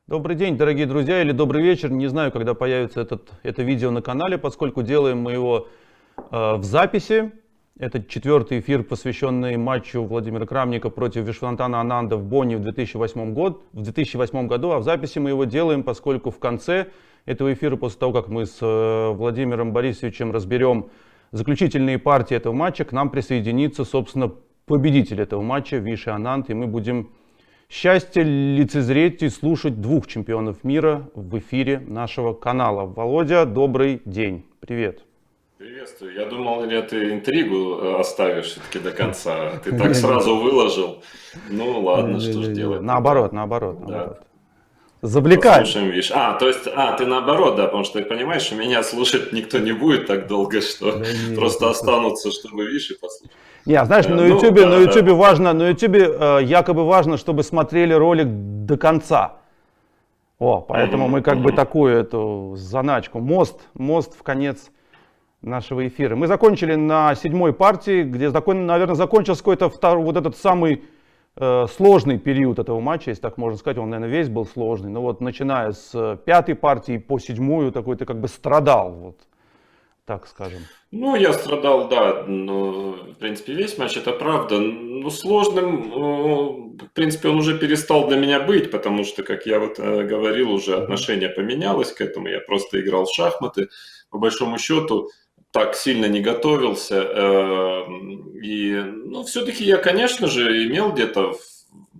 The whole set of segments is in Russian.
Добрый день, дорогие друзья, или добрый вечер. Не знаю, когда появится это видео на канале, поскольку делаем мы его в записи. Это четвертый эфир, посвященный матчу Владимира Крамника против Вишвантана Ананда в Бонне в 2008 году. А в записи мы его делаем, поскольку в конце этого эфира, после того, как мы с Владимиром Борисовичем разберем заключительные партии этого матча, к нам присоединится, собственно, победитель этого матча, Виши Ананд, и мы будем счастье лицезреть и слушать двух чемпионов мира в эфире нашего канала. Володя, добрый день. Привет. Приветствую. Я думал, или ты интригу оставишь все-таки до конца. Ты так сразу выложил. Ну ладно, что ж делать. Наоборот. Да. Завлекать. Послушаем, видишь. То есть, ты наоборот, да, потому что ты понимаешь, что меня слушать никто не будет так долго, что просто останутся, чтобы Виши послушать. Не, знаешь, на YouTube важно, на YouTube якобы важно, чтобы смотрели ролик до конца. Поэтому мы как бы такую эту заначку, мост в конец нашего эфира. Мы закончили на 7-й партии, где, наверное, закончился какой-то вот этот самый сложный период этого матча, если так можно сказать. Он, наверное, весь был сложный. Но вот начиная с 5-й партии по 7-ю, такой ты как бы страдал, вот так скажем. Ну, я страдал, да, но, в принципе, весь матч, это правда. Ну, сложным, в принципе, он уже перестал для меня быть, потому что, как я вот говорил, уже отношение поменялось к этому. Я просто играл в шахматы, по большому счету, так сильно не готовился. И, ну, все-таки я, конечно же, имел где-то в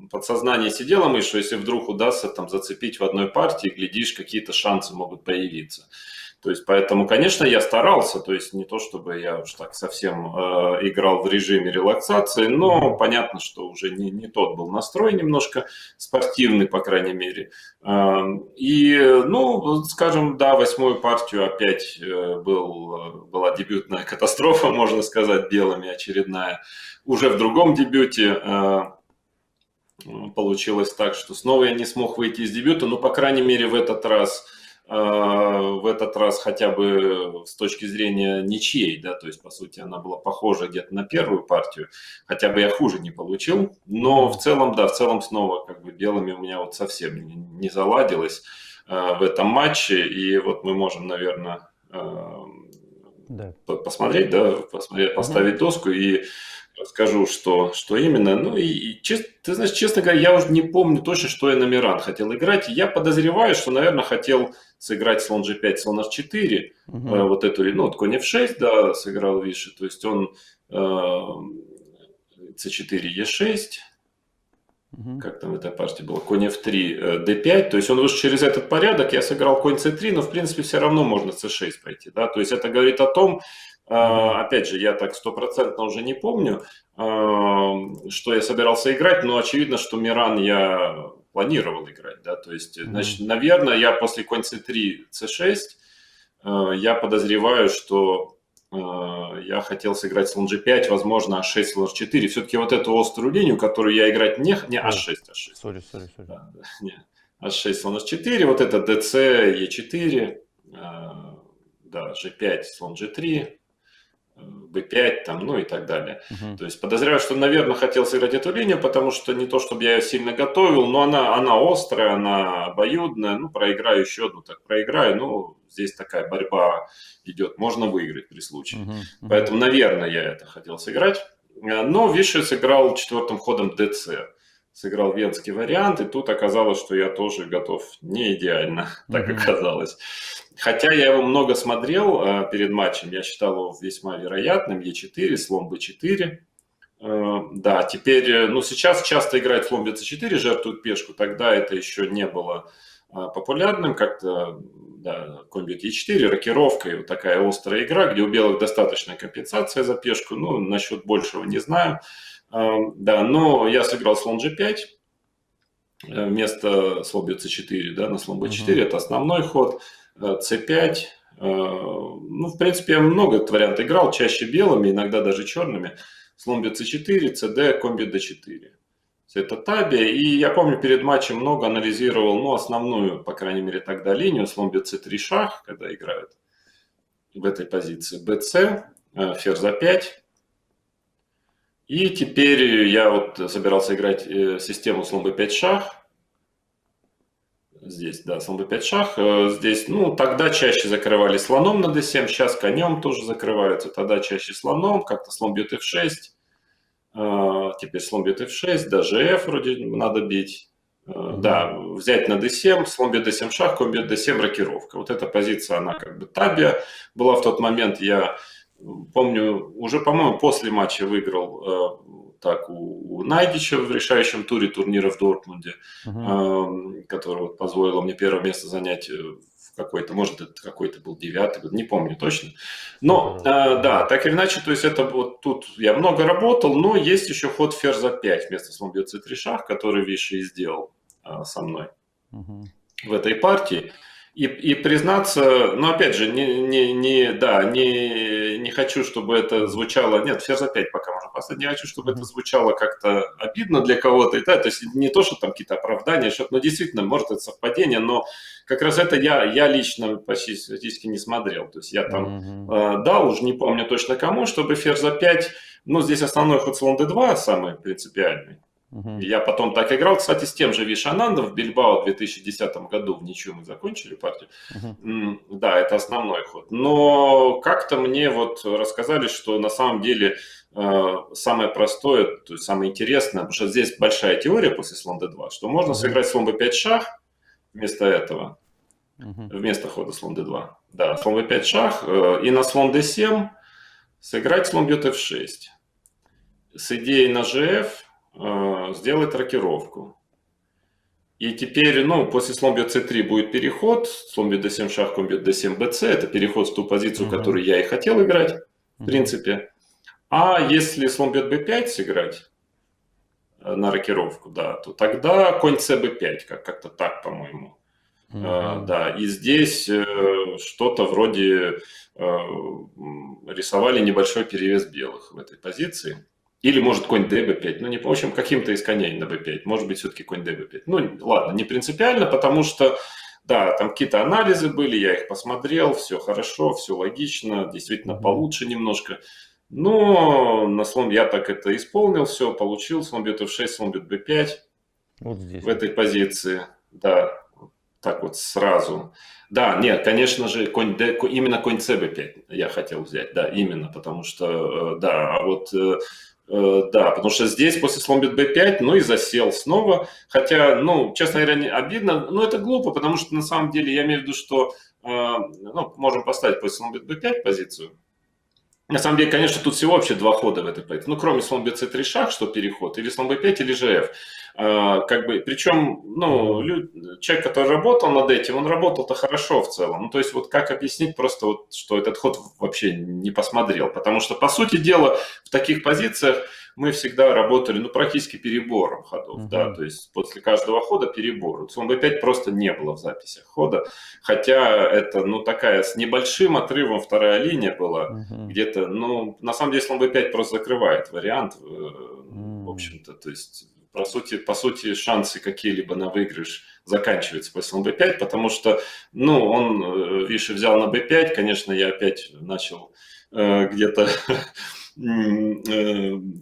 подсознании сидела мысль, что если вдруг удастся там зацепить в одной партии, глядишь, какие-то шансы могут появиться. То есть, поэтому, конечно, я старался, то есть не то, чтобы я уж так совсем играл в режиме релаксации, но понятно, что уже не тот был настрой, немножко спортивный, по крайней мере. И, ну, скажем, да, 8-ю партию опять была дебютная катастрофа, можно сказать, белыми очередная. Уже в другом дебюте получилось так, что снова я не смог выйти из дебюта, но, по крайней мере, в этот раз хотя бы с точки зрения ничьей, да, то есть, по сути, она была похожа где-то на первую партию, хотя бы я хуже не получил, но в целом, да, снова как бы белыми у меня вот совсем не заладилось в этом матче, и вот мы можем, наверное, посмотреть, да, поставить доску и расскажу, что именно. Ну и ты знаешь, честно говоря, я уже не помню точно, что я на Миран хотел играть. Я подозреваю, что, наверное, хотел сыграть слон g5, слон h4, вот эту, ну, вот конь f6, да, сыграл Виши. То есть он c4, e6, как там в этой партии было, конь f3, d5. То есть он вышел через этот порядок, я сыграл конь c3, но в принципе все равно можно c6 пойти, да. То есть это говорит о том, опять же, я так стопроцентно уже не помню, что я собирался играть, но очевидно, что Миран я планировал играть, да, то есть, значит, наверное, я после конь c3, c6, я подозреваю, что я хотел сыграть слон g5, возможно, h6, слон h4, все-таки вот эту острую линию, которую я играть не h6, Sorry. Да, h6, слон h4, вот это dc, e4, да, g5, слон g3, b5, там, ну и так далее. То есть подозреваю, что, наверное, хотел сыграть эту линию, потому что не то, чтобы я ее сильно готовил, но она острая, она обоюдная. Ну, проиграю еще одну, так проиграю. Ну, здесь такая борьба идет, можно выиграть при случае. Поэтому, наверное, я это хотел сыграть. Но Виши сыграл 4-м ходом dc. Сыграл венский вариант, и тут оказалось, что я тоже готов не идеально, так оказалось. Хотя я его много смотрел перед матчем, я считал его весьма вероятным, e4, слон b4. Да, теперь, ну сейчас часто играет слон bc4, жертвует пешку, тогда это еще не было популярным, как-то, да, конь бьет e4, рокировка и вот такая острая игра, где у белых достаточная компенсация за пешку, ну насчет большего не знаю. Да, но я сыграл слон g5 вместо слон бьет c4, да, на слон b4, это основной ход, c5, ну, в принципе, я много этот вариант играл, чаще белыми, иногда даже черными, слон бьет c4, cd, конь бьет d4. Это табия, и я помню, перед матчем много анализировал, ну, основную, по крайней мере, тогда линию, слон бьет c3 шах, когда играют в этой позиции, bc, ферзь за 5. И теперь я вот собирался играть систему слон b5 шах. Здесь, да, слон b5 шах. Здесь, ну, тогда чаще закрывали слоном на d7, сейчас конем тоже закрываются. Тогда чаще слоном, как-то слон бьет f6. Теперь слон бьет f6, даже f вроде надо бить. Да, взять на d7, слон бьет d7 шах, конь бьет d7, рокировка. Вот эта позиция, она как бы табия была в тот момент. Я помню, уже, по-моему, после матча выиграл так у Найдича в решающем туре турнира в Дортмунде, который вот позволило мне первое место занять в какой-то, может, это какой-то был 9-й год, не помню точно. Но, да, так или иначе, то есть это вот тут я много работал, но есть еще ход ферзь за 5 вместо слон бьет c3 шах, который Виши сделал со мной в этой партии. И признаться, но опять же, не хочу, чтобы это звучало, нет, ферзь за 5 пока можно поставить, не хочу, чтобы это звучало как-то обидно для кого-то, да, то есть не то, что там какие-то оправдания, но действительно, может, это совпадение, но как раз это я лично почти практически не смотрел, то есть я там дал, уже не помню точно кому, чтобы ферзь за 5, ну, здесь основной ход слон d2 самый принципиальный. Я потом так играл, кстати, с тем же Виши Анандом в Бильбао в 2010 году, в ничью мы закончили партию. Да, это основной ход. Но как-то мне вот рассказали, что на самом деле самое простое, то есть самое интересное, потому что здесь большая теория после слон d2, что можно сыграть слон b5 шах вместо этого, вместо хода слон d2. Да, слон b5 шах и на слон d7 сыграть слон бьет f6. С идеей на gf сделать рокировку. И теперь, ну, после слон бьет c3 будет переход, слон бьет d7 шах, конь бьет d7 bc, это переход в ту позицию, которую я и хотел играть, в принципе. А если слон бьет b5 сыграть на рокировку, да, то тогда конь c b5, как-то так, по-моему. Да, и здесь что-то вроде рисовали небольшой перевес белых в этой позиции. Или, может, конь d b5. Ну, не, в общем, каким-то из коней на b5. Может быть, все-таки конь d b5. Ну, ладно, не принципиально, потому что, да, там какие-то анализы были, я их посмотрел, все хорошо, все логично, действительно получше немножко. Но на слон я так это исполнил, все, получил, слон бьет f6, слон бьет b5. Вот здесь. В этой позиции, да, так вот сразу. Да, нет, конечно же, конь d, именно конь c b5 я хотел взять, да, именно, потому что, да, а вот... Да, потому что здесь после слон бьет b5, ну и засел снова. Хотя, ну, честно говоря, не обидно, но это глупо, потому что на самом деле я имею в виду, что ну, можем поставить после слон бьет b5 позицию. На самом деле, конечно, тут всего вообще два хода в этой позиции. Ну, кроме слон бьет c3 шах, что переход, или слон b5, или gf. Как бы, причем, ну, человек, который работал над этим, он работал-то хорошо в целом. Ну, то есть, вот как объяснить просто, вот, что этот ход вообще не посмотрел. Потому что, по сути дела, в таких позициях мы всегда работали, ну, практически перебором ходов, да, то есть после каждого хода перебор. Слон b5 просто не было в записях хода, хотя это, ну, такая с небольшим отрывом вторая линия была, где-то, ну, на самом деле слон b5 просто закрывает вариант, в общем-то, то есть... По сути, шансы какие-либо на выигрыш заканчиваются после слон b5, потому что, ну, он, Виши взял на b5, конечно, я опять начал где-то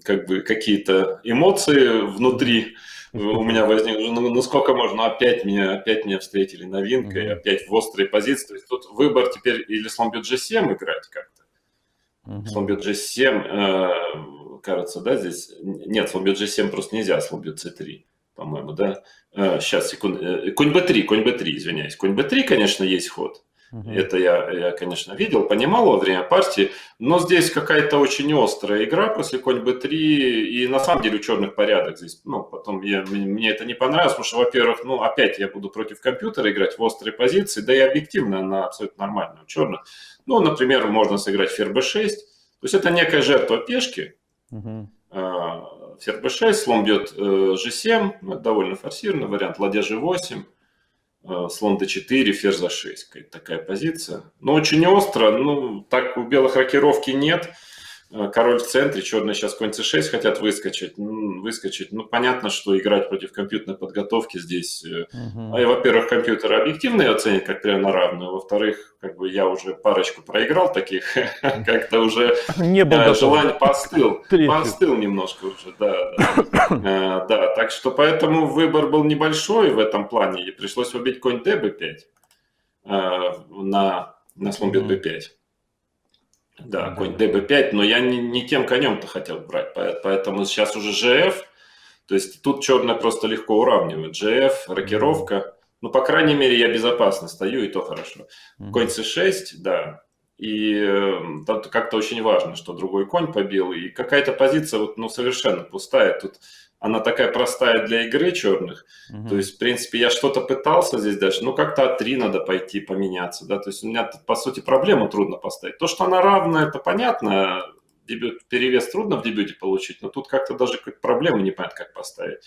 как бы какие-то эмоции внутри у меня возникли. Ну сколько можно, опять меня встретили новинкой, опять в острой позиции. То есть тут выбор теперь или слон бьет g7 играть как-то. Слон бьет g7, кажется, да, здесь? Нет, слон бьет g7 просто нельзя, слон бьет c3, по-моему, да? Сейчас, секунду. Конь b3, извиняюсь. Конь b3, конечно, есть ход. Это я, конечно, видел, понимал во время партии, но здесь какая-то очень острая игра после конь b3, и на самом деле у черных порядок здесь. Ну, потом мне это не понравилось, потому что, во-первых, ну, опять я буду против компьютера играть в острой позиции, да и объективно она абсолютно нормальная у черных. Ну, например, можно сыграть ферзь b6, то есть это некая жертва пешки. Ферзь b6, слон бьет g7, ну, довольно форсированный вариант, ладья g8. Слон d4, ферзь за 6. Такая позиция. Но очень остро. Ну, так у белых рокировки нет. король в центре, черные сейчас конь c6 хотят выскочить. Ну, понятно, что играть против компьютерной подготовки здесь... Во-первых, компьютер объективно ее оценит как примерно равную. Во-вторых, как бы я уже парочку проиграл таких, как-то уже Не был готов. желание поостыл немножко уже, да. Да, так что поэтому выбор был небольшой в этом плане. И пришлось убить конь d b5 на слон бьет b5. Да, конь db5, но я не тем конем-то хотел брать, поэтому сейчас уже gf, то есть тут черная просто легко уравнивает. gf, рокировка, ну, по крайней мере, я безопасно стою, и то хорошо. Конь c6, да, и тут как-то очень важно, что другой конь побил, и какая-то позиция вот, ну, совершенно пустая, тут она такая простая для игры черных, то есть, в принципе, я что-то пытался здесь дальше, ну, как-то А3 надо пойти поменяться, да, то есть у меня, по сути, проблему трудно поставить. То, что она равная, это понятно, перевес трудно в дебюте получить, но тут как-то даже какую-то проблему непонятно как поставить,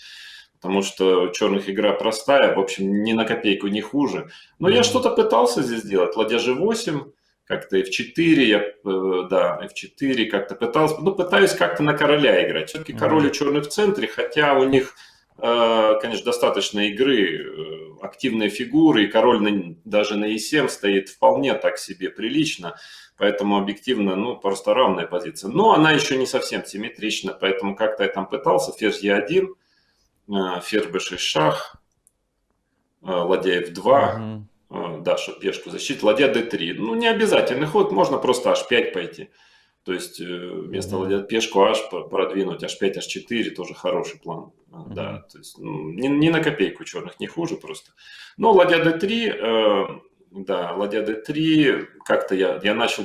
потому что у черных игра простая, в общем, ни на копейку не хуже. Но я что-то пытался здесь сделать, ладья g8, как-то f4, да, f4 как-то пытался, ну, пытаюсь как-то на короля играть. Все-таки король у черных в центре, хотя у них, конечно, достаточно игры, активные фигуры, и король даже на e7 стоит вполне так себе прилично, поэтому объективно, ну, просто равная позиция. Но она еще не совсем симметрична, поэтому как-то я там пытался, ферзь e1, ферзь b6 шах, ладья f2, да, чтобы пешку защитить, ладья d3. Ну, не обязательный ход, можно просто h5 пойти. То есть вместо ладья пешку h продвинуть, h5, h4 тоже хороший план. Да, то есть ну, не на копейку черных, не хуже просто. Но ладья d3, да, ладья d3, как-то я начал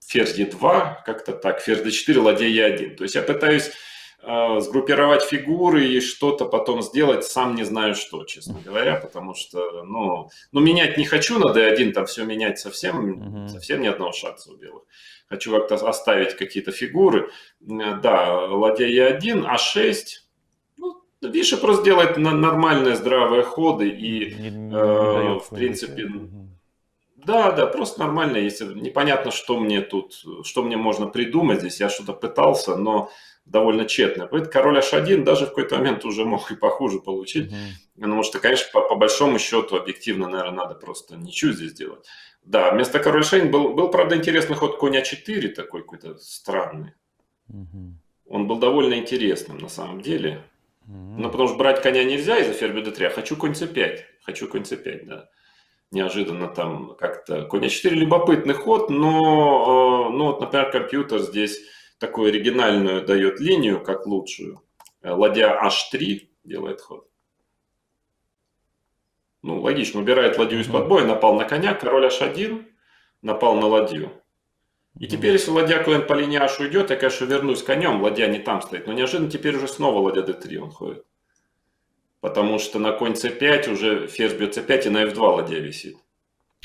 ферзь e2, как-то так, ферзь d4, ладья e1. То есть я пытаюсь сгруппировать фигуры и что-то потом сделать, сам не знаю что, честно говоря, потому что, ну менять не хочу на d1, там все менять совсем ни одного шанса у белых. Хочу как-то оставить какие-то фигуры. Да, ладья e1, a6. Ну, Виши просто делает нормальные здравые ходы и, в принципе, да, просто нормально, если непонятно, что мне можно придумать здесь, я что-то пытался, но довольно тщетно. Поэтому король h1 даже в какой-то момент уже мог и похуже получить, потому что, конечно, по большому счету, объективно, наверное, надо просто ничего здесь делать. Да, вместо короля h1 был, правда, интересный ход конь a4, такой какой-то странный. Он был довольно интересным на самом деле. Ну, потому что брать коня нельзя из-за ферзь d3, а хочу конь c5, да. Неожиданно там как-то конь а4 любопытный ход, но, ну, вот, например, компьютер здесь такую оригинальную дает линию, как лучшую. Ладья h3 делает ход. Ну, логично, убирает ладью из-под боя, напал на коня, король h1, напал на ладью. И теперь, если ладья куда-нибудь по линии h уйдет, я, конечно, вернусь конем, ладья не там стоит, но неожиданно теперь уже снова ладья d3 он ходит. Потому что на конь c5 уже ферзь бьет c5 и на f2 ладья висит.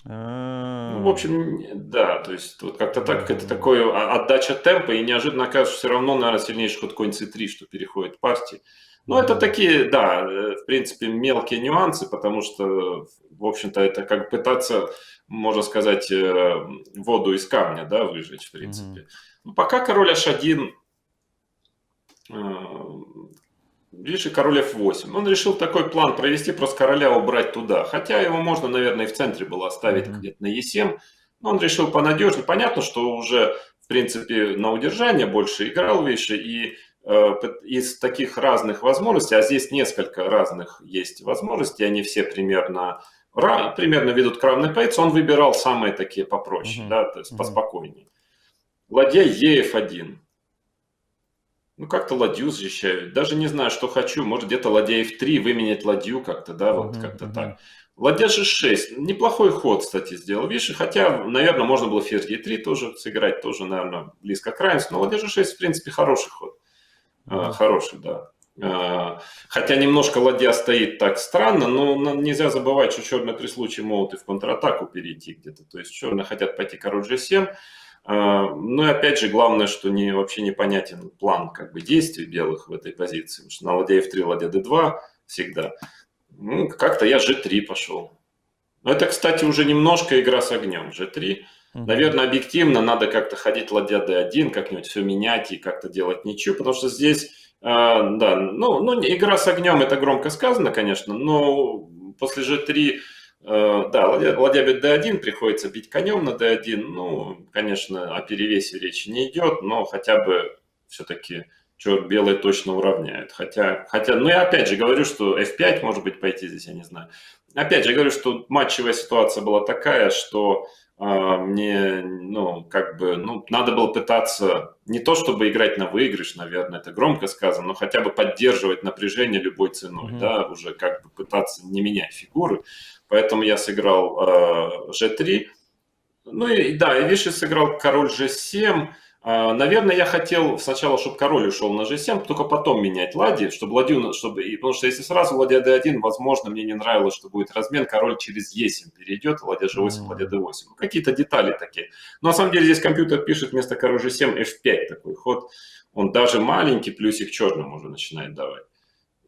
Ну, в общем, да, то есть вот как-то так, это такое отдача темпа, и неожиданно окажется, все равно, наверное, сильнейший ход конь c3, что переходит партии. Но это такие, да, в принципе, мелкие нюансы, потому что, в общем-то, это как пытаться, можно сказать, воду из камня, да, выжечь, в принципе. Ну, пока король h1, видишь, и король f8. Он решил такой план провести, просто короля убрать туда. Хотя его можно, наверное, и в центре было оставить где-то на e7. Но он решил понадежнее. Понятно, что уже, в принципе, на удержание больше играл Виши. И из таких разных возможностей, а здесь несколько разных есть возможностей, они все примерно ведут к равной позиции, он выбирал самые такие попроще, да, то есть поспокойнее. Ладья ef1. Ну, как-то ладью защищают. Даже не знаю, что хочу. Может, где-то ладья f3, выменять ладью как-то, да, вот как-то так. Ладья g6. Неплохой ход, кстати, сделал Виши. Хотя, наверное, можно было ферзь e3 тоже сыграть, тоже, наверное, близко к равенству. Но ладья g6, в принципе, хороший ход. Хороший, да. Хотя немножко ладья стоит так странно, но нельзя забывать, что черные при случае могут и в контратаку перейти где-то. То есть черные хотят пойти король g7. Ну и опять же, главное, что вообще непонятен план как бы действий белых в этой позиции. Потому что на ладья f3, ладья d2 всегда. Ну, как-то я g3 пошел. Но это, кстати, уже немножко игра с огнем. g3. Наверное, объективно надо как-то ходить ладья d1, как-нибудь все менять и как-то делать ничью, потому что здесь, да, ну, игра с огнем, это громко сказано, конечно, но после g3, да, ладья бьет d1, приходится бить конем на d1, ну, конечно, о перевесе речи не идет, но хотя бы все-таки белые точно уравняют. Хотя, ну, я опять же говорю, что f5 может быть пойти здесь, я не знаю. Опять же, я говорю, что матчевая ситуация была такая, что мне, ну, как бы, ну, надо было пытаться не то чтобы играть на выигрыш, наверное, это громко сказано, но хотя бы поддерживать напряжение любой ценой, да, уже как бы пытаться не менять фигуры. Поэтому я сыграл g3. Ну и да, и Виши сыграл король g7. Наверное, я хотел сначала, чтобы король ушел на g7, только потом менять ладьи, чтобы ладью, потому что если сразу ладья d1, возможно, мне не нравилось, что будет размен, король через e7 перейдет, ладья g8, ладья d8. Ну, какие-то детали такие. Но на самом деле здесь компьютер пишет вместо король g7 f5 такой ход. Он даже маленький плюсик черным уже начинает давать.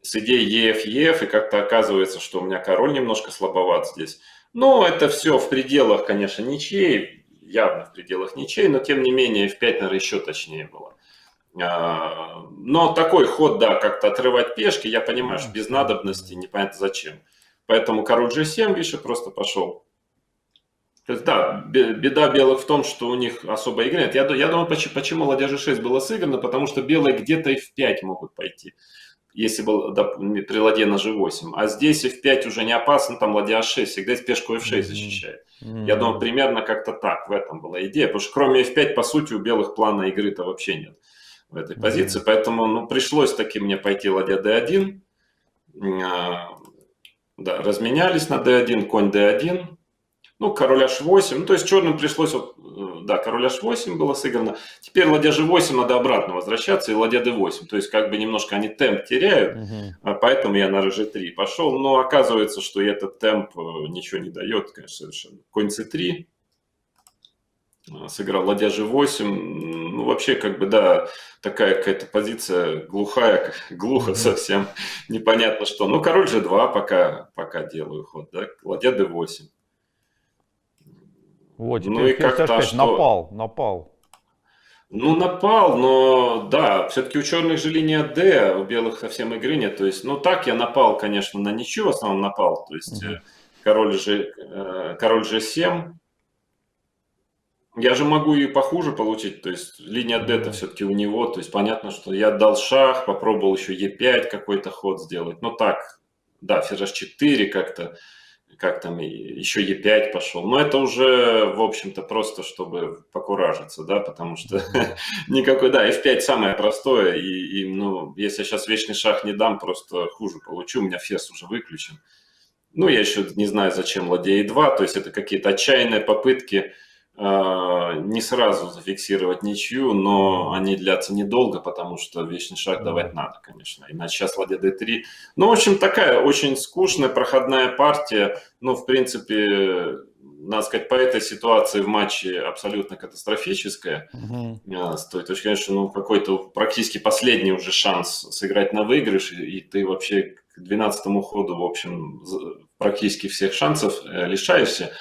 С идеей ef, и как-то оказывается, что у меня король немножко слабоват здесь. Но это все в пределах, конечно, ничьей, явно в пределах ничьей, но тем не менее f5, наверное, еще точнее было. Но такой ход, да, как-то отрывать пешки, я понимаю, что без надобности, непонятно зачем. Поэтому король g7, Виши просто пошел. То есть, да, беда белых в том, что у них особой игры нет. Я думаю, почему ладья g6 было сыграно, потому что белые где-то f5 могут пойти, если бы при ладье на g8. А здесь f5 уже не опасно, там ладья h6, всегда есть пешку f6 защищает. Я думаю, примерно как-то так, в этом была идея. Потому что кроме f5, по сути, у белых плана игры-то вообще нет в этой позиции. Поэтому, ну, пришлось таки мне пойти ладья d1. Да, разменялись на d1, конь d1. Ну, король h8. Ну, то есть черным пришлось, да, король h8 было сыграно. Теперь ладья g8 надо обратно возвращаться и ладья d8. То есть как бы немножко они темп теряют, поэтому я на g3 пошел. Но оказывается, что этот темп ничего не дает, конечно, совершенно. Конь c3. Сыграл ладья g8. Ну, вообще, как бы, да, такая какая-то позиция глухая, глухо совсем, непонятно что. Ну, король g2 пока делаю ход, да, ладья d8. Вот, теперь ну и как-то что... напал. Ну, напал, но да, все-таки у черных же линия D, у белых совсем игры нет. То есть, ну так я напал, конечно, на ничью в основном напал. То есть король G7. Я же могу и похуже получить. То есть линия D-то все-таки у него. То есть понятно, что я дал шах, попробовал еще E5 какой-то ход сделать. Ну так, да, ферзь 4 как-то. Как там, еще Е5 пошел. Но это уже, в общем-то, просто чтобы покуражиться, да, потому что никакой, да, F5 самое простое, и, ну, если я сейчас вечный шах не дам, просто хуже получу, у меня ферзь уже выключен. Ну, я еще не знаю, зачем ладья E2, то есть это какие-то отчаянные попытки не сразу зафиксировать ничью, но они длятся недолго, потому что вечный шаг давать надо, конечно. Иначе сейчас ладья d3. Ну, в общем, такая очень скучная проходная партия. Ну, в принципе, надо сказать, по этой ситуации в матче абсолютно катастрофическая. С той точки, конечно, ну, какой-то практически последний уже шанс сыграть на выигрыш, и ты вообще к 12-му ходу, в общем, практически всех шансов лишаешься.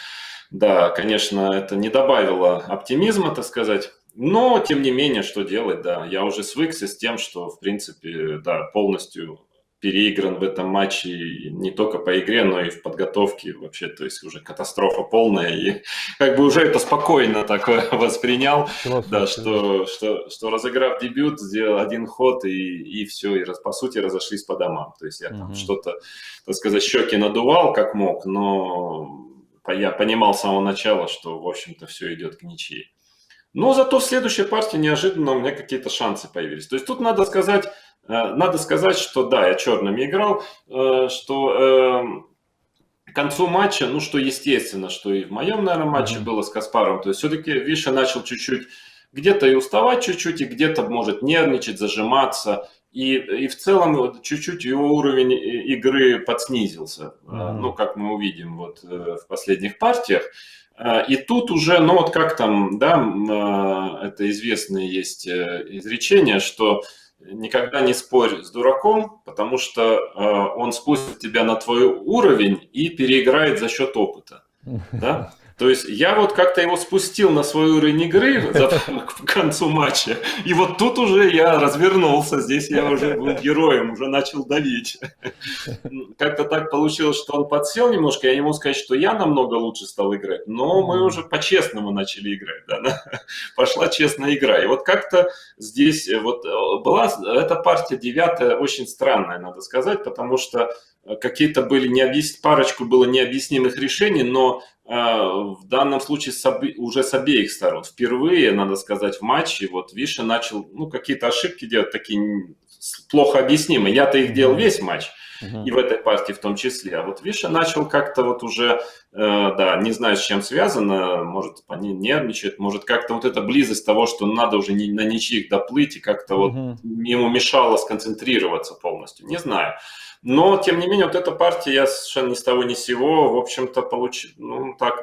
Да, конечно, это не добавило оптимизма, так сказать, но, тем не менее, что делать, да, я уже свыкся с тем, что, в принципе, да, полностью переигран в этом матче не только по игре, но и в подготовке вообще, то есть уже катастрофа полная, и как бы уже это спокойно так воспринял, да, что разыграв дебют, сделал один ход, и все, и по сути разошлись по домам, то есть я там что-то, так сказать, щеки надувал как мог, но... Я понимал с самого начала, что, в общем-то, все идет к ничьей. Но зато в следующей партии неожиданно у меня какие-то шансы появились. То есть тут надо сказать, что да, я черными играл, что к концу матча, ну что естественно, что и в моем, наверное, матче было с Каспаром, то есть все-таки Виша начал чуть-чуть где-то и уставать чуть-чуть, и где-то может нервничать, зажиматься. И в целом чуть-чуть его уровень игры подснизился, ну, как мы увидим вот в последних партиях. И тут уже, ну, вот как там, да, это известное есть изречение, что никогда не спорь с дураком, потому что он спустит тебя на твой уровень и переиграет за счет опыта, да? То есть я вот как-то его спустил на свой уровень игры к концу матча, и вот тут уже я развернулся, здесь я уже был героем, уже начал давить. Как-то так получилось, что он подсел немножко, я не могу сказать, что я намного лучше стал играть, но мы уже по-честному начали играть, да, пошла честная игра. И вот как-то здесь вот была эта партия 9-я очень странная, надо сказать, потому что какие-то были парочку было необъяснимых решений, но в данном случае уже с обеих сторон. Впервые, надо сказать, в матче вот Виша начал какие-то ошибки делать, такие плохо объяснимые. Я-то их делал весь матч, и в этой партии в том числе. А вот Виша начал как-то вот уже, да, не знаю, с чем связано, может, они нервничают, может, как-то вот эта близость того, что надо уже на ничьих доплыть, и как-то вот ему мешало сконцентрироваться полностью, не знаю. Но, тем не менее, вот эта партия, я совершенно ни с того ни с сего, в общем-то,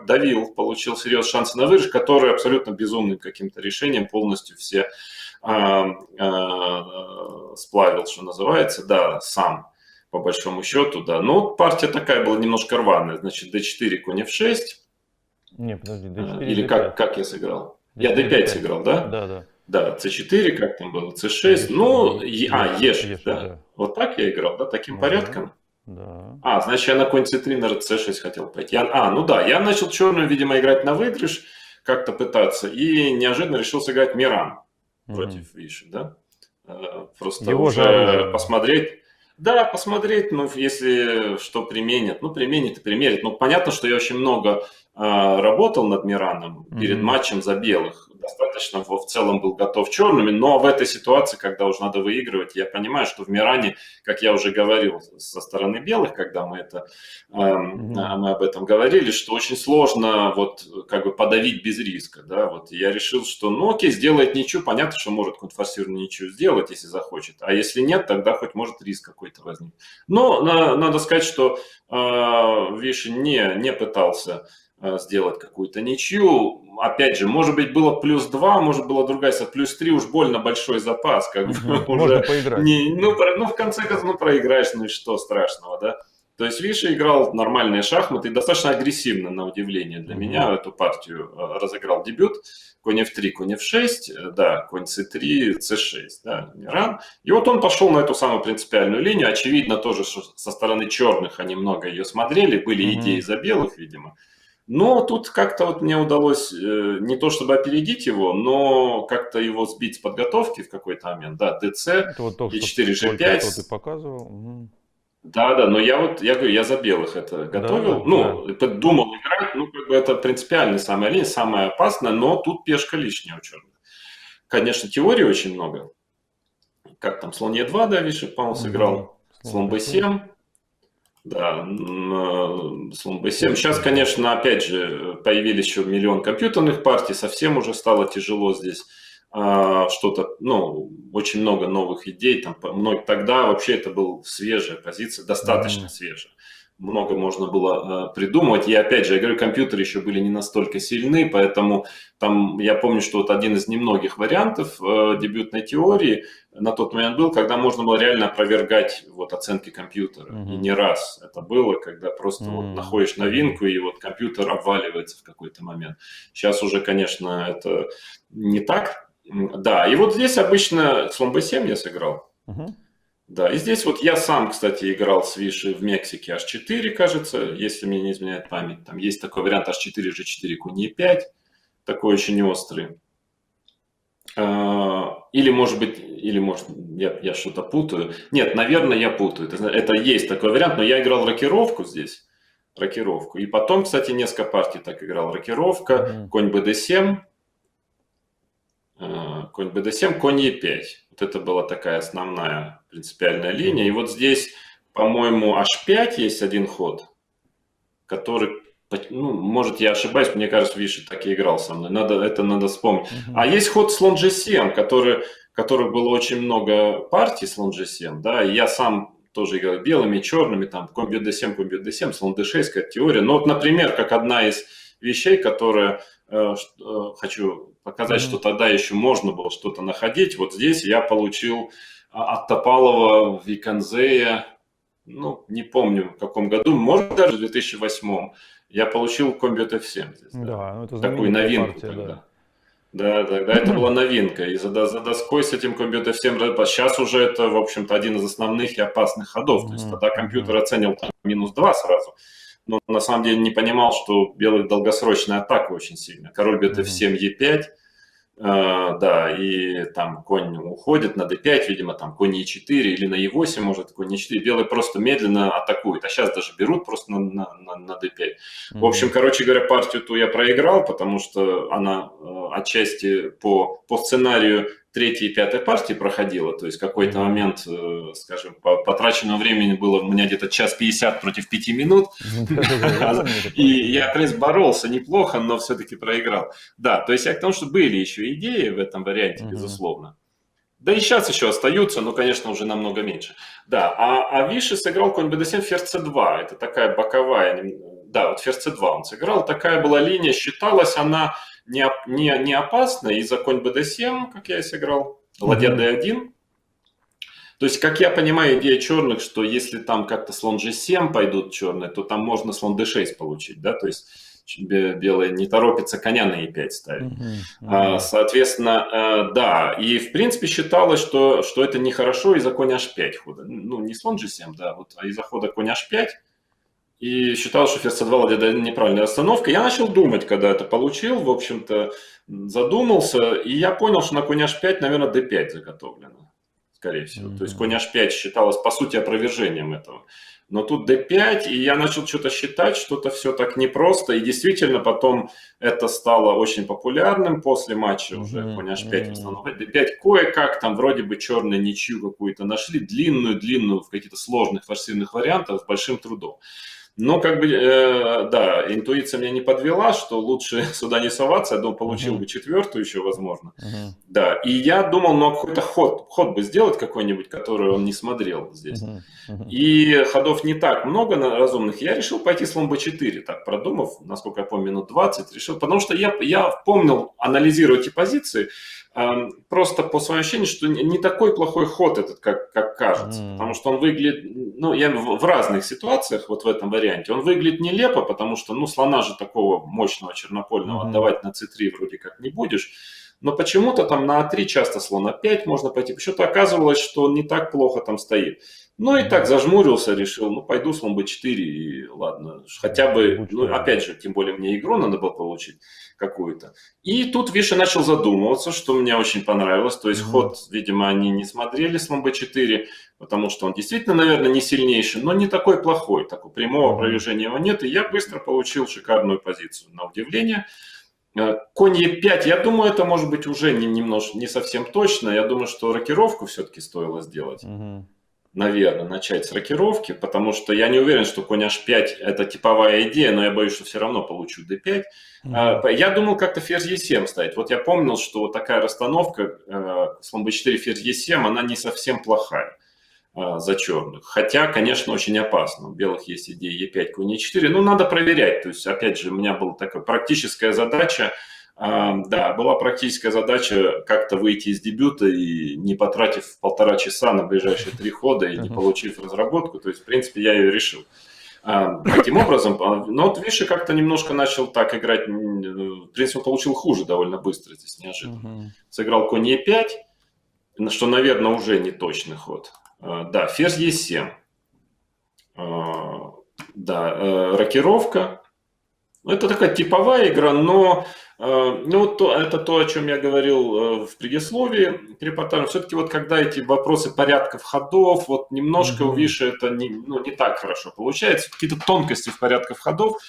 давил, получил серьезные шансы на выигрыш, который абсолютно безумным каким-то решением полностью все сплавил, что называется, да, сам, по большому счету, да. Но партия такая была немножко рваная, значит, d4, конь f6. Не, подожди, d4, или d5. как я сыграл? D4, Я d5 сыграл, да? Да, да. Да, c4, как там было, c6, e6, да. Вот так я играл, да, таким порядком? Да. Значит, я на конь c3, на c6 хотел пойти. Ну да, я начал черную, видимо, играть на выигрыш, как-то пытаться, и неожиданно решил сыграть Миран против Виши, да. Просто его уже посмотреть. Да, посмотреть, если что применят, применит и примерит. Понятно, что я очень много работал над Мираном перед матчем за белых. Достаточно в целом был готов черными, но в этой ситуации, когда уже надо выигрывать, я понимаю, что в Миране, как я уже говорил со стороны белых, когда мы об этом говорили, что очень сложно вот как бы подавить без риска, да, вот я решил, что окей, сделает ничью, понятно, что может какую-то форсированную ничью сделать, если захочет, а если нет, тогда хоть может риск какой-то возникнет. Но надо сказать, что Виши не пытался сделать какую-то ничью. Опять же, может быть, было +2, может, была другая, +3, уж больно большой запас. Как бы, можно уже поиграть. В конце концов, проиграешь, и что страшного, да? То есть Виша играл нормальные шахматы, и достаточно агрессивно, на удивление для меня, эту партию разыграл дебют. Конь f3, конь f6, да, конь c3, c6, да, Миран. И вот он пошел на эту самую принципиальную линию. Очевидно тоже, что со стороны черных они много ее смотрели, были идеи за белых, видимо. Но тут как-то вот мне удалось не то чтобы опередить его, но как-то его сбить с подготовки в какой-то момент. Да, dc, вот то, e4, что g5. ты показывал. Да, но я говорю, я за белых это готовил. Думал играть, как бы это принципиально самая линия, самая опасная, но тут пешка лишняя у черных. Конечно, теории очень много. Как там, слон e2, да, Виши, по-моему, сыграл. Слон b7. Да, слон b7. Сейчас, конечно, опять же, появились еще миллион компьютерных партий, совсем уже стало тяжело здесь что-то, очень много новых идей. Тогда вообще это была свежая позиция, достаточно свежая. Много можно было придумывать. И опять же, я говорю, компьютеры еще были не настолько сильны, поэтому там я помню, что вот один из немногих вариантов дебютной теории на тот момент был, когда можно было реально опровергать вот оценки компьютера. И не раз это было, когда просто вот находишь новинку, и вот компьютер обваливается в какой-то момент. Сейчас уже, конечно, это не так. Да, и вот здесь обычно слон b7 я сыграл. Да, и здесь вот я сам, кстати, играл с Виши в Мексике h4, кажется, если мне не изменяет память. Там есть такой вариант h4, g4, конь e5, такой очень острый. Или, может, я что-то путаю. Нет, наверное, я путаю. Это есть такой вариант, но я играл рокировку здесь. Рокировку. И потом, кстати, несколько партий так играл. Рокировка, конь bd7, конь bd7, конь e5. Вот это была такая основная принципиальная линия. И вот здесь, по-моему, h5 есть один ход, который, может, я ошибаюсь, мне кажется, Виши так и играл со мной. Это надо вспомнить. А есть ход слон g7, который было очень много партий слон g7, да, и я сам тоже играл белыми, черными, там, конь bd7, слон d6, как теория. Но вот, например, как одна из вещей, которые хочу показать, что тогда еще можно было что-то находить. Вот здесь я получил от Топалова Виконзея, не помню в каком году, может даже в 2008. я получил комбит F7 здесь, да. Да, ну это Такую знаменитая новинку партия, тогда. да. Да, тогда это была новинка. И за доской с этим комбит F7, сейчас уже это, в общем-то, один из основных и опасных ходов. То есть тогда компьютер оценил там -2 сразу. Но на самом деле не понимал, что белых долгосрочная атака очень сильная. Король бьет F7, E5. Да, и там конь уходит на d5, видимо, там конь e4 или на e8, может, конь e4. Белые просто медленно атакуют, а сейчас даже берут просто на d5. В общем, короче говоря, партию ту я проиграл, потому что она отчасти по сценарию третьей и пятой партии проходила, то есть какой-то момент, скажем, потраченного времени было у меня где-то 1:50 против 5 минут, и я, в принципе, боролся неплохо, но все-таки проиграл. Да, то есть я к тому, что были еще идеи в этом варианте, безусловно. Да и сейчас еще остаются, но, конечно, уже намного меньше. Да, а Виши сыграл конь bd7, ферзь c2, это такая боковая, да, вот ферзь c2 он сыграл, такая была линия, считалась она не опасной из-за конь bd7, как я и сыграл, ладья d1. То есть, как я понимаю, идея черных, что если там как-то слон g7 пойдут черные, то там можно слон d6 получить, да, то есть белые не торопятся коня на e5 ставить. Соответственно, да, и в принципе считалось, что это нехорошо из-за коня h5 хода. Ну, не слон g7, да, вот, а из-за хода коня h5. И считал, что ферзь c2 ладья d1 неправильная расстановка. Я начал думать, когда это получил, в общем-то, задумался, и я понял, что на коня h5, наверное, d5 заготовлено, скорее всего. То есть конь h5 считалось, по сути, опровержением этого. Но тут d5, и я начал что-то считать, что-то все так непросто. И действительно, потом это стало очень популярным после матча уже. Конь h5 в основном. d5 кое-как, там вроде бы черные ничью какую-то нашли, длинную в каких-то сложных форсированных вариантах с большим трудом. Но как бы, да, интуиция меня не подвела, что лучше сюда не соваться. Я думал, получил бы четвертую еще, возможно. Да, и я думал, ну, какой-то ход бы сделать какой-нибудь, который он не смотрел здесь. И ходов не так много разумных. Я решил пойти слон b4, так продумав, насколько я помню, минут 20. Решил, потому что я помнил, анализируя эти позиции, просто по своему ощущению, что не такой плохой ход этот, как кажется. Потому что он выглядит, ну, я в разных ситуациях, вот в этом варианте, он выглядит нелепо, потому что, ну, слона же такого мощного чернопольного отдавать на c3 вроде как не будешь. Но почему-то там на a3 часто слон a5 можно пойти. Почему-то оказывалось, что он не так плохо там стоит. Ну и так зажмурился, решил, ну пойду слон b4 и ладно. Хотя бы, ну опять же, тем более мне игру надо было получить какую-то. И тут Виши начал задумываться, что мне очень понравилось. То есть ход, видимо, они не смотрели слон b4, потому что он действительно, наверное, не сильнейший, но не такой плохой. Такого прямого опровержения его нет. И я быстро получил шикарную позицию, на удивление. Конь e5, я думаю, это может быть уже не совсем точно. Я думаю, что рокировку все-таки стоило сделать. Наверное, начать с рокировки, потому что я не уверен, что конь h5 это типовая идея, но я боюсь, что все равно получу d5. Я думал как-то ферзь e7 ставить. Вот я помнил, что вот такая расстановка, слон b4, ферзь e7, она не совсем плохая за черных. Хотя, конечно, очень опасно. У белых есть идея e5, конь e4. Ну, надо проверять. То есть, опять же, у меня была такая практическая задача. Да, была практическая задача как-то выйти из дебюта и не потратив 1,5 часа на ближайшие 3 хода и не получив разработку. То есть, в принципе, я ее решил. Таким образом, но вот Виши как-то немножко начал так играть. В принципе, он получил хуже довольно быстро здесь, неожиданно. Сыграл конь e5, что, наверное, уже не точный ход. Да, ферзь e7. Да, рокировка. Это такая типовая игра, но ну, это то, о чем я говорил в предисловии к репортажу. Все-таки вот когда эти вопросы порядков ходов, вот немножко у Виши это не так хорошо получается. Какие-то тонкости в порядках ходов.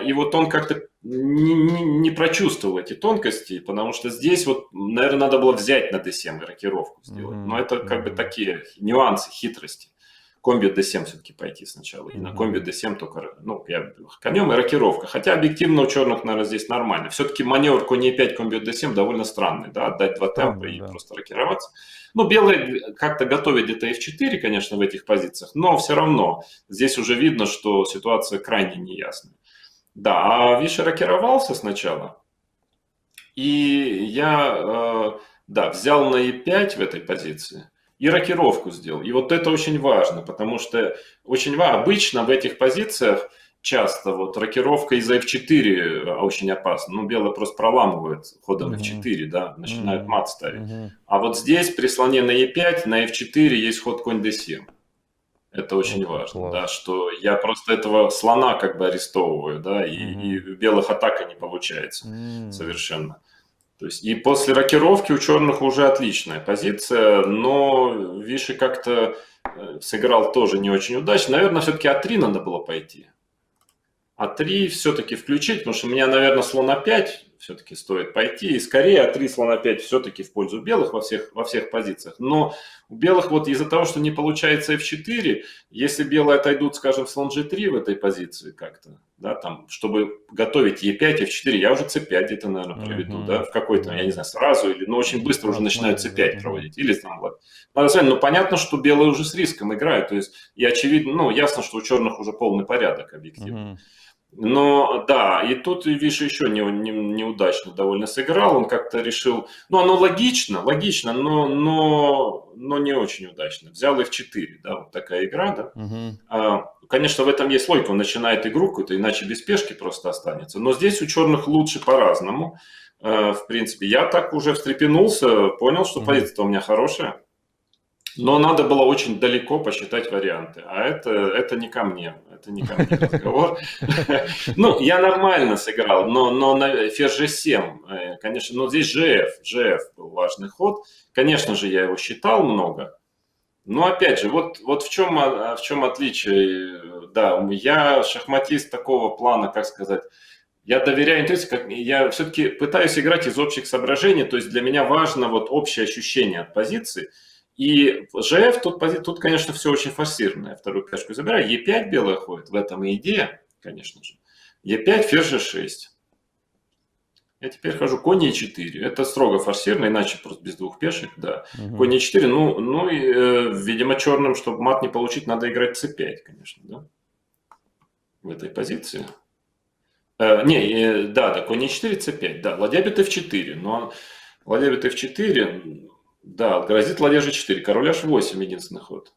И вот он как-то не прочувствовал эти тонкости, потому что здесь вот, наверное, надо было взять на d7 и рокировку сделать. Но это как бы такие нюансы, хитрости. Комбит d7 все-таки пойти сначала. И на комбит d7 только, ну, я конем и рокировка. Хотя объективно у черных, наверное, здесь нормально. Все-таки маневр конь e5, комбит d7 довольно странный, да, отдать два темпа и просто рокироваться. Ну, белые как-то готовят где-то f4, конечно, в этих позициях, но все равно здесь уже видно, что ситуация крайне неясная. Да, а Виши рокировался сначала, и я, да, взял на e5 в этой позиции и рокировку сделал. И вот это очень важно, потому что обычно в этих позициях часто вот рокировка из-за f4 очень опасна. Ну, белые просто проламывают ходом f4, да, начинают мат ставить. А вот здесь при слоне на e5, на f4 есть ход конь d7. Это очень важно, да, что я просто этого слона как бы арестовываю, да, и у белых атака не получается совершенно. То есть и после рокировки у черных уже отличная позиция, но Виши как-то сыграл тоже не очень удачно. Наверное, все-таки А3 надо было пойти. А3 все-таки включить, потому что у меня, наверное, слон А5 все-таки стоит пойти. И скорее А3, слон А5 все-таки в пользу белых во всех позициях. Но у белых вот из-за того, что не получается F4, если белые отойдут, скажем, слон G3 в этой позиции как-то, да, там, чтобы готовить E5, F4, я уже C5 где-то, наверное, проведу, да, в какой-то, я не знаю, сразу, или, ну, очень быстро уже начинаю C5 проводить. Или там вот. Ну, понятно, что белые уже с риском играют, то есть, и очевидно, ну, ясно, что у черных уже полный порядок объективно. Но да, и тут Виша еще неудачно довольно сыграл. Он как-то решил, ну оно логично, но не очень удачно. Взял F4, да, вот такая игра, да. Конечно, в этом есть логика, он начинает игру какую-то, иначе без пешки просто останется. Но здесь у черных лучше по-разному. В принципе, я так уже встрепенулся, понял, что позиция-то у меня хорошая. Но надо было очень далеко посчитать варианты. А это не ко мне. Это не ко мне разговор. Ну, я нормально сыграл, но на ферзь G7, конечно, но здесь GF был важный ход. Конечно же, я его считал много. Но опять же, вот в чем отличие. Да, я шахматист такого плана, как сказать, я доверяю интуиции, я все-таки пытаюсь играть из общих соображений, то есть для меня важно вот общее ощущение от позиции. И ЖФ тут, конечно, все очень форсированно. Я вторую пешку забираю. Е5 белая ходит. В этом и идея, конечно же. Е5, ферзь G6. Я теперь хожу конь Е4. Это строго форсированно, иначе просто без двух пешек, да. Конь Е4, ну и, видимо, черным, чтобы мат не получить, надо играть c5, конечно, да. В этой позиции. Да, конь Е4, c5, да. Ладья бьет F4, но ладья бьет F4... Да, грозит ладья G4, король H8 единственный ход.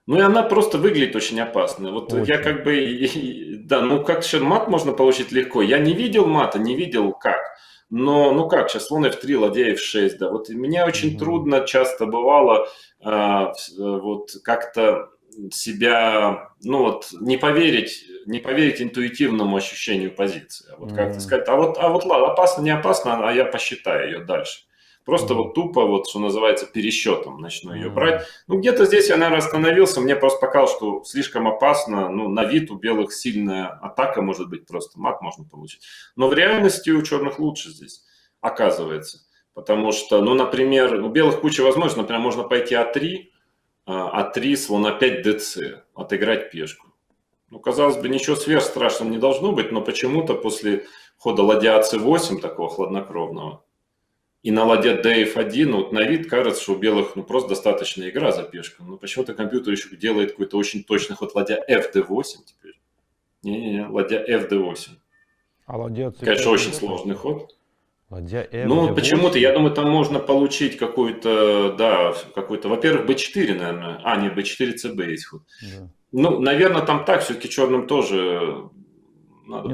Ну и она просто выглядит очень опасно. Вот очень. Я как бы, да, ну как сейчас мат можно получить легко. Я не видел мата, не видел как. Но, ну как, сейчас слон F3, ладья F6, да. Вот мне очень трудно часто бывало вот как-то себя, ну вот не поверить интуитивному ощущению позиции. Вот как-то сказать, а вот ладно, опасно, не опасно, а я посчитаю ее дальше. Просто вот тупо, вот что называется, пересчетом начну ее брать. Ну, где-то здесь я, наверное, остановился. Мне просто показалось, что слишком опасно. Ну, на вид у белых сильная атака может быть, просто мат можно получить. Но в реальности у черных лучше здесь, оказывается. Потому что, ну, например, у белых куча возможностей. Например, можно пойти А3, А3, слон А5, ДЦ, отыграть пешку. Ну, казалось бы, ничего сверхстрашного не должно быть, но почему-то после хода ладья АЦ8, такого хладнокровного, и на ладья df1, вот на вид кажется, что у белых ну, просто достаточная игра за пешку. Но почему-то компьютер еще делает какой-то очень точный ход ладья fd8 теперь. Не-не-не, ладья fd8. А ладья c5? Конечно, очень сложный ход. Ладья f8? Ну, почему-то, я думаю, там можно получить какой-то, да, во-первых, b4, наверное. А, нет, b4, cb есть ход. Да. Ну, наверное, там так, все-таки черным тоже... Надо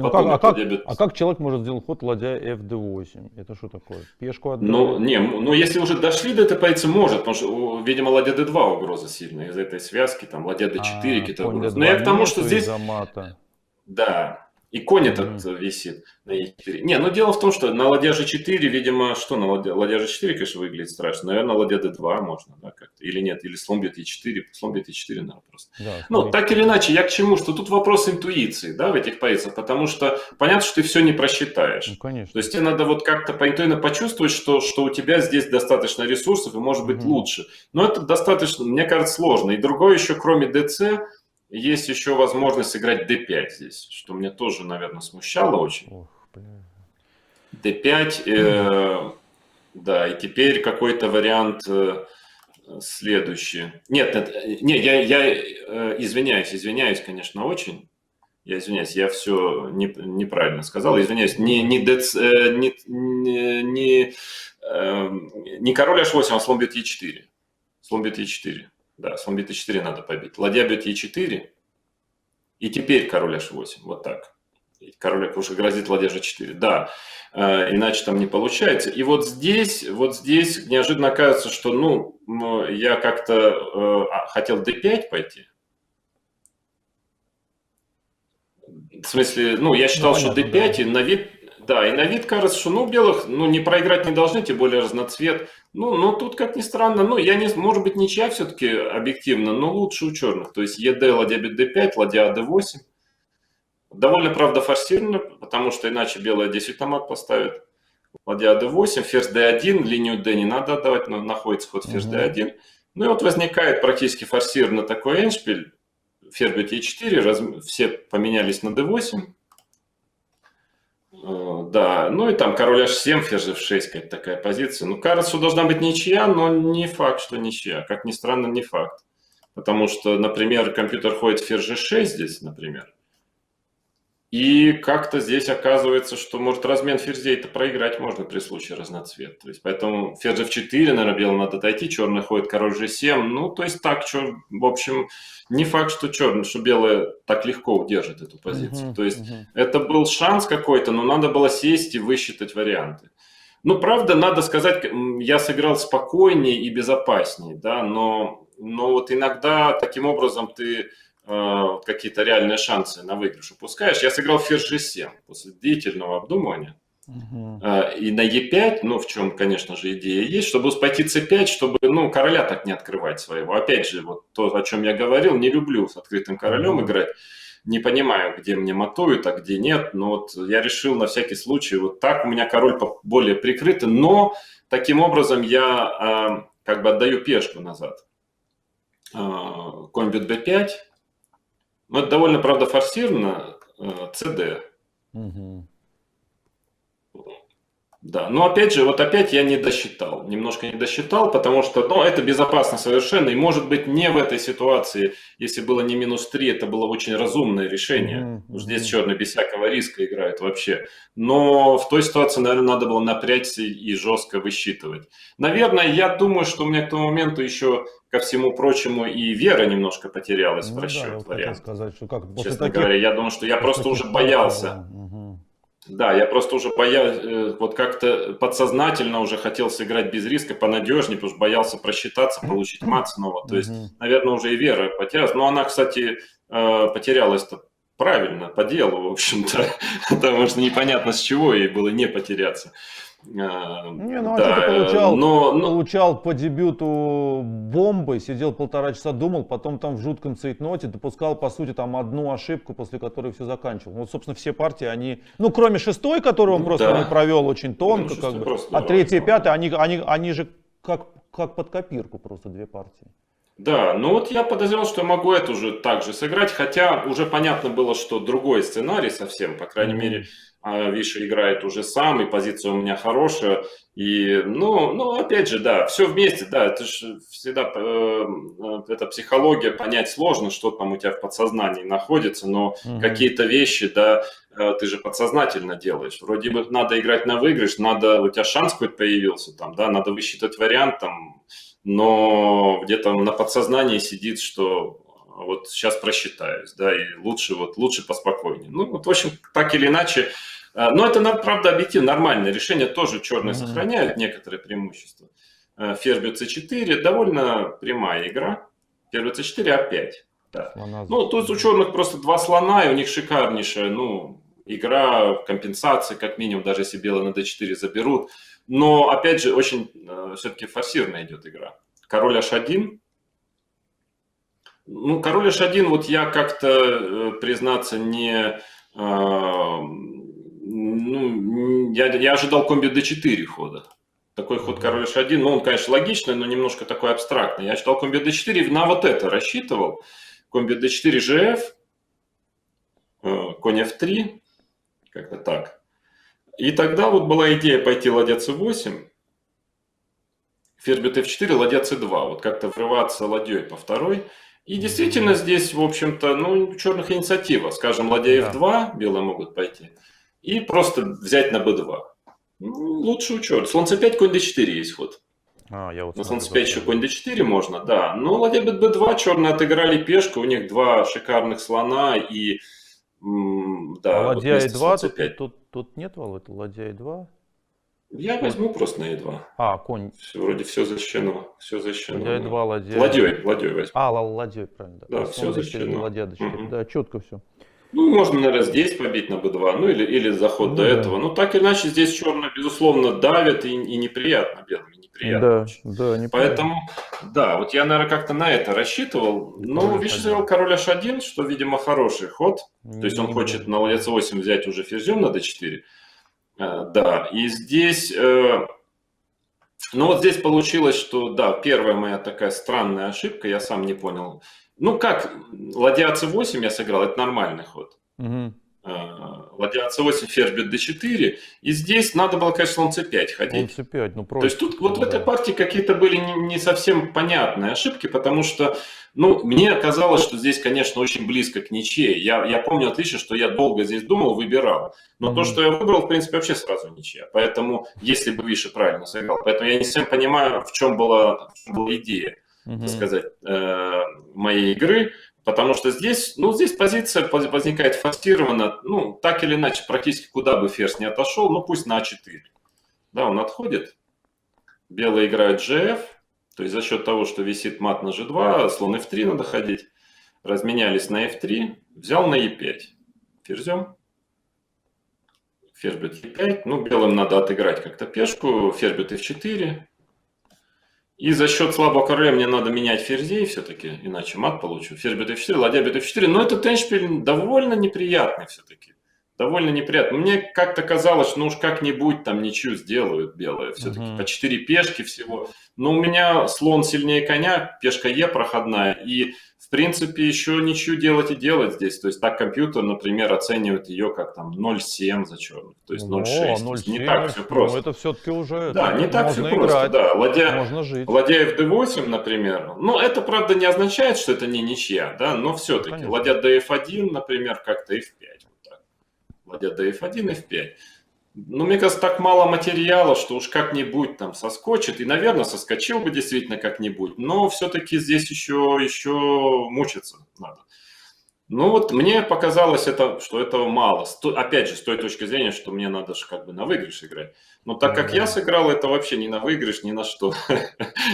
как человек может сделать ход ладья fd8? Это что такое? Пешку отдать? Ну, если уже дошли до этой позиции, может, потому что, видимо, ладья d2 угроза сильная из этой связки, там ладья d4 какие-то угрозы. Но я к тому, что здесь... Мата. Да, и конь этот висит на e4. Не, ну дело в том, что на ладья g4, видимо, что на ладья g4, конечно, выглядит страшно. Наверное, ладья d2 можно, да, как-то. Или нет, или слон бьет e4, слон бьет e4, наверное, просто. Да, ну, так или иначе, я к чему? Что тут вопрос интуиции, да, в этих позициях, потому что понятно, что ты все не просчитаешь. Ну, конечно. То есть тебе надо вот как-то поинтуитивно почувствовать, что у тебя здесь достаточно ресурсов и может быть лучше. Но это достаточно, мне кажется, сложно. И другое еще, кроме dc, есть еще возможность сыграть d5 здесь, что мне тоже, наверное, смущало очень. d5, да, и теперь какой-то вариант следующий. Нет, я извиняюсь, конечно, очень. Я извиняюсь, я все неправильно сказал. Извиняюсь, не король h8, а слон бьет e4. Слон бьет e4. Да, слон бьет e4 надо побить. Ладья бьет e4. И теперь король h8, вот так. Король, потому что грозит ладья g4, да, иначе там не получается. И вот здесь неожиданно кажется, что, ну я как-то хотел d5 пойти. В смысле, ну, я считал, что понятно, d5, да. и на вид, да, и на вид кажется, что, ну, белых, ну, не проиграть не должны, тем более разноцвет. Ну, но тут, как ни странно, ну, я не, может быть, ничья все-таки объективно, но лучше у черных. То есть ед, ладья бит d5, ладья d8. Довольно, правда, форсировано, потому что иначе белая действительно мат поставит. Ладья d8, ферзь d1, линию d не надо отдавать, но находится ход ферзь d1. Ну и вот возникает практически форсированно такой эндшпиль. Ферзь бьет e4, все поменялись на d8. Да, ну и там король h7, ферзь f6, какая-то такая позиция. Ну, кажется, что должна быть ничья, но не факт, что ничья. Как ни странно, не факт. Потому что, например, компьютер ходит ферзь g6 здесь, например. И как-то здесь оказывается, что, может, размен ферзей-то проиграть можно при случае разноцвет. То есть, поэтому ферзь f4, наверное, белым надо отойти, черный ходит король g7. Ну, то есть так, что, в общем, не факт, что черный, что белые так легко удержат эту позицию. То есть это был шанс какой-то, но надо было сесть и высчитать варианты. Ну, правда, надо сказать, я сыграл спокойнее и безопаснее, да, но вот иногда таким образом ты какие-то реальные шансы на выигрыш упускаешь. Я сыграл ферзь g7 после длительного обдумывания. И на e5, ну, в чем, конечно же, идея есть, чтобы пойти c5, чтобы, ну, короля так не открывать своего. Опять же, вот то, о чем я говорил, не люблю с открытым королем играть. Не понимаю, где мне матуют, а где нет. Но вот я решил на всякий случай, вот так у меня король более прикрытый, но таким образом я как бы отдаю пешку назад. Конь бьет b5. Ну, это довольно, правда, форсировано, cd. Да, но опять же, вот опять я не досчитал, немножко не досчитал, потому что, ну, это безопасно совершенно, и может быть не в этой ситуации, если было не -3, это было очень разумное решение, потому что здесь черный без всякого риска играет вообще, но в той ситуации, наверное, надо было напрячься и жестко высчитывать. Наверное, я думаю, что у меня к тому моменту еще, ко всему прочему, и вера немножко потерялась в расчет Да, я хотел варианта. сказать, что как после Честно таких, говоря, я думаю, что я просто уже боялся. Да, я просто уже боялся, вот как-то подсознательно уже хотел сыграть без риска понадежнее, потому что боялся просчитаться, получить мат снова. То есть, наверное, уже и вера потерялась. Но она, кстати, потерялась-то правильно, по делу, в общем-то, потому что непонятно с чего ей было не потеряться. Не, ну а Да, что ты получал по дебюту бомбой, сидел 1,5 часа, думал, потом там в жутком цейтноте допускал, по сути, там одну ошибку, после которой все заканчивал. Вот, собственно, все партии, они, ну, кроме шестой, которую он просто не провел очень тонко, как бы, а третья и пятая, они же как под копирку просто две партии. Да, ну вот я подозревал, что я могу эту же также сыграть, хотя уже понятно было, что другой сценарий совсем, по крайней мере, Виши играет уже сам, и позиция у меня хорошая, и, ну, опять же, да, все вместе, да, это же всегда, эта психология, понять сложно, что там у тебя в подсознании находится, но какие-то вещи, да, ты же подсознательно делаешь, вроде бы надо играть на выигрыш, надо, у тебя шанс какой-то появился там, да, надо высчитать вариант там, но где-то на подсознании сидит, что вот сейчас просчитаюсь, да, и лучше поспокойнее. Ну, вот, в общем, так или иначе, но это, правда, объективно нормальное решение, тоже черные сохраняют некоторые преимущества. Ферзь бьет c4, довольно прямая игра. Ферзь бьет c4, a5. Да. Ну, тут у черных просто два слона, и у них шикарнейшая, ну, игра, компенсации, как минимум, даже если белые на d4 заберут. Но, опять же, очень все-таки форсированная идет игра. Король h1. Ну, король h1, вот я как-то, признаться, не... Ну, я ожидал комби d4 хода. Такой ход король h1, ну, он, конечно, логичный, но немножко такой абстрактный. Я ожидал комби d4, на вот это рассчитывал. Комби d4, gf, конь f3, как-то так. И тогда вот была идея пойти ладья c8, ферзь бьет f4, ладья c2, вот как-то врываться ладьей по второй. И действительно здесь, в общем-то, ну, у черных инициатива. Скажем, ладья f2, белые могут пойти, и просто взять на b2. Ну, лучше у черных. Слон c5, конь d4 есть ход. Я вот На смотрю, слон c5 как еще там. конь d4 можно, да. Но ладья b2, черные отыграли пешку, у них два шикарных слона и, А да, вот ладья вместо слон e2, тут, c5. тут нет ладья e2? Я Слон... возьму просто на e2. Конь. Вроде все защищено, все защищено. Ладья Да. e2, ладья... Ладьей возьму. ладьей, правильно, да. Да, Слон все d4, защищено. ладья d4. Мгм. Да, четко все. Ну, можно, наверное, здесь побить на b2, ну или заход до Ну да. этого. Ну, так или иначе, здесь черные, безусловно, давят и неприятно белым, и неприятно Да, очень. да, неприятно. Поэтому, да, вот я, наверное, как-то на это рассчитывал. И Но король Виши h1. сыграл король h1, что, видимо, хороший ход. То есть он Не хочет буду. на ладья c8 взять уже ферзем на d4. Да, и здесь... Ну вот здесь получилось, что, да, первая моя такая странная ошибка, я сам не понял. Ну как, ладья c8 я сыграл, это нормальный ход. Угу. Ладья c8, ферзь бьет d4. И здесь надо было, конечно, слон c5 Слон ходить. c5, ну То есть проще. тут вот в этой Да. партии какие-то были не совсем понятные ошибки, потому что, ну, мне казалось, что здесь, конечно, очень близко к ничьей. Я помню отлично, что я долго здесь думал, выбирал. Но то, что я выбрал, в принципе, вообще сразу ничья. Поэтому, если бы Виши правильно сыграл. Поэтому я не совсем понимаю, в чем была идея, так сказать, моей игры. Потому что здесь, ну, здесь позиция возникает форсированно, ну, так или иначе, практически куда бы ферзь не отошел, ну, пусть на А4. Да, он отходит. Белые играют GF, то есть за счет того, что висит мат на G2, слон F3 надо ходить. Разменялись на F3, взял на E5. Ферзем. Ферзь бьет E5. Ну, белым надо отыграть как-то пешку. Ферзь бьет F4. И за счет слабого короля мне надо менять ферзей все-таки, иначе мат получу. Ферзь бьет F4, ладья бьет F4. Но этот эндшпиль довольно неприятный все-таки. Довольно неприятно. Мне как-то казалось, что ну уж как-нибудь там ничью сделают белые. Все-таки по 4 пешки всего. Но у меня слон сильнее коня, пешка Е проходная. И в принципе еще ничью делать и делать здесь. То есть так компьютер, например, оценивает ее как там 0,7 за черных. То есть 0,6. То есть не 0,7, так все 0,7. Ну просто. это все-таки уже Да, не так все можно просто. играть, Да, можно жить. ладья fd8, например. Но это, правда, не означает, что это не ничья, да, но все-таки. Конечно. Ладья df1, например, как-то f5. Ладья df1, f5. Ну, мне кажется, так мало материала, что уж как-нибудь там соскочит. И, наверное, соскочил бы действительно как-нибудь. Но все-таки здесь еще мучиться надо. Ну вот мне показалось, что этого мало. Опять же, с той точки зрения, что мне надо же как бы на выигрыш играть. Но так как я сыграл, это вообще не на выигрыш, ни на что,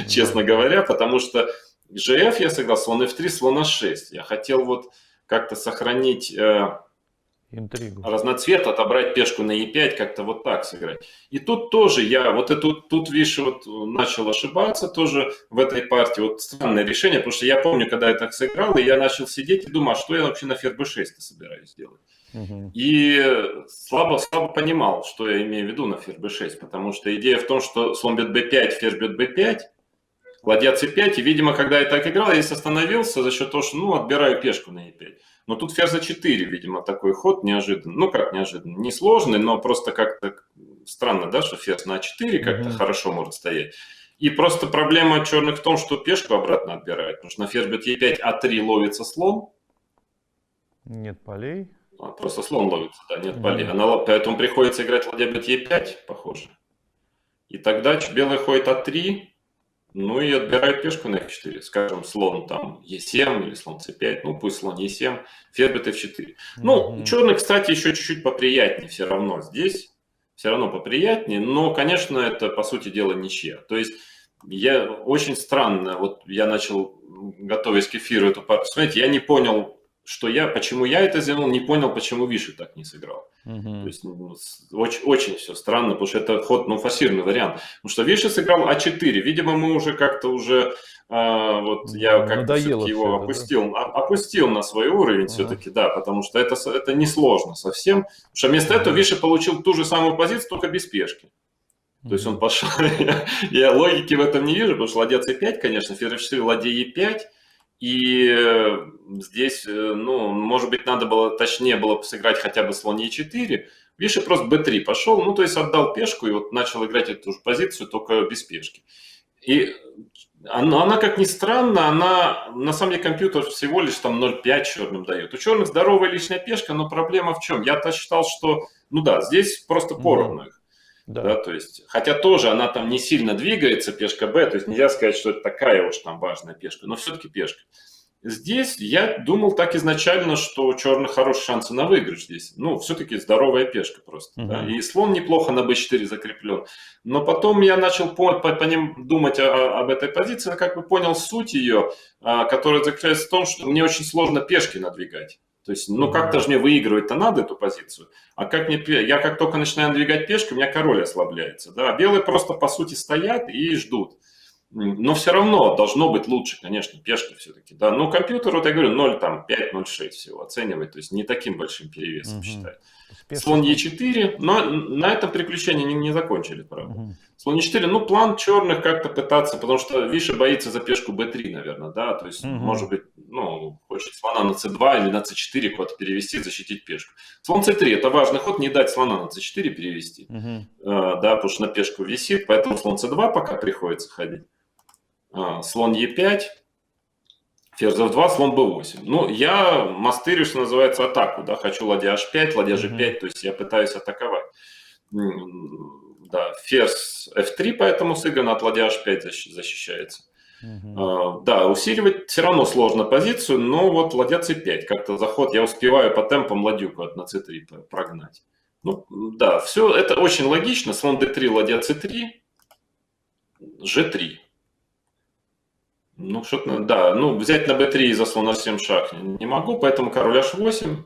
честно говоря. Потому что GF я сыграл, слон F3, слон H6. Я хотел вот как-то сохранить... Интригу. разноцвет, отобрать пешку на e5, как-то вот так сыграть. И тут тоже я, вот тут видишь, вот начал ошибаться тоже в этой партии. Вот странное решение, потому что я помню, когда я так сыграл, и я начал сидеть и думал, а что я вообще на ферзь b6 собираюсь делать. И слабо понимал, что я имею в виду на ферзь b6, потому что идея в том, что слон бьет b5, ферзь бьет b5, ладья c5, и, видимо, когда я так играл, я здесь остановился за счет того, что, ну, отбираю пешку на e5. Но тут ферзь a4, видимо, такой ход неожиданный. Ну, как неожиданный, несложный, но просто как-то странно, да, что ферзь на a4 как-то хорошо может стоять. И просто проблема черных в том, что пешку обратно отбирает, потому что на ферзь бьет e5, a3 ловится слон. Нет полей. Просто слон ловится, да, нет полей. Поэтому приходится играть ладья бьет e5, похоже. И тогда белый ходит a3. Ну и отбирают пешку на f4, скажем, слон там e7 или слон c5, ну пусть слон e7, ферзь бьет f4. Ну, черный, кстати, еще чуть-чуть поприятнее все равно здесь, все равно поприятнее, но, конечно, это, по сути дела, ничья. То есть, я очень странно, вот я начал, готовясь к эфиру эту партию, смотрите, я не понял, почему я это сделал, не понял, почему Виши так не сыграл. То есть очень все странно, потому что это ход, ну, форсированный вариант. Потому что Виши сыграл А4. Видимо, мы уже как-то вот я как-то все-таки его опустил на свой уровень все-таки, да, потому что это несложно совсем. Потому что вместо этого Виши получил ту же самую позицию, только без пешки. То есть он пошел, я логики в этом не вижу, потому что ладья c5, конечно, ферзь f4, ладья e5. И здесь, ну, может быть, надо было, точнее было бы сыграть хотя бы слон e4. Виши просто b3 пошел, ну, то есть отдал пешку и вот начал играть эту же позицию, только без пешки. И она, как ни странно, она, на самом деле, компьютер всего лишь там 0,5 черным дает. У черных здоровая лишняя пешка, но проблема в чем? Я-то считал, что, ну да, здесь просто поровну их. Да. Да, то есть, хотя тоже она там не сильно двигается, пешка Б, то есть нельзя сказать, что это такая уж там важная пешка, но все-таки пешка. Здесь я думал так изначально, что у черных хорошие шансы на выигрыш здесь. Ну, все-таки здоровая пешка просто. Да? И слон неплохо на b4 закреплен. Но потом я начал по ним думать об этой позиции, как бы понял суть ее, которая заключается в том, что мне очень сложно пешки надвигать. То есть, ну как-то же мне выигрывать-то надо эту позицию. А как мне, я как только начинаю надвигать пешку, у меня король ослабляется. Да? Белые просто по сути стоят и ждут. Но все равно должно быть лучше, конечно, пешка все-таки. Да? Но компьютер, вот я говорю, 0,5, 0,6 всего оценивает. То есть не таким большим перевесом считает. Слон Е4, но на этом приключения не закончили, правда. Слон Е4, ну план черных как-то пытаться, потому что Виши боится за пешку Б3, наверное, да, то есть может быть, ну, хочет слона на С2 или на С4 куда-то перевести, защитить пешку. Слон С3 это важный ход, не дать слона на С4 перевести, да, потому что на пешку висит, поэтому слон С2 пока приходится ходить. Слон Е5. Ферзь F2, слон B8. Ну, я мастерю, что называется, атаку, да, хочу ладья H5, ладья G5, то есть я пытаюсь атаковать. Да, ферзь F3, поэтому сыграно от ладья H5 защищается. Да, усиливать все равно сложно позицию, но вот ладья C5, как-то заход, я успеваю по темпам ладью на C3 прогнать. Ну, да, все это очень логично, слон D3, ладья C3, G3. Ну, что-то, да, ну, взять на b3 из-за слона 7 шаг не могу, поэтому король h8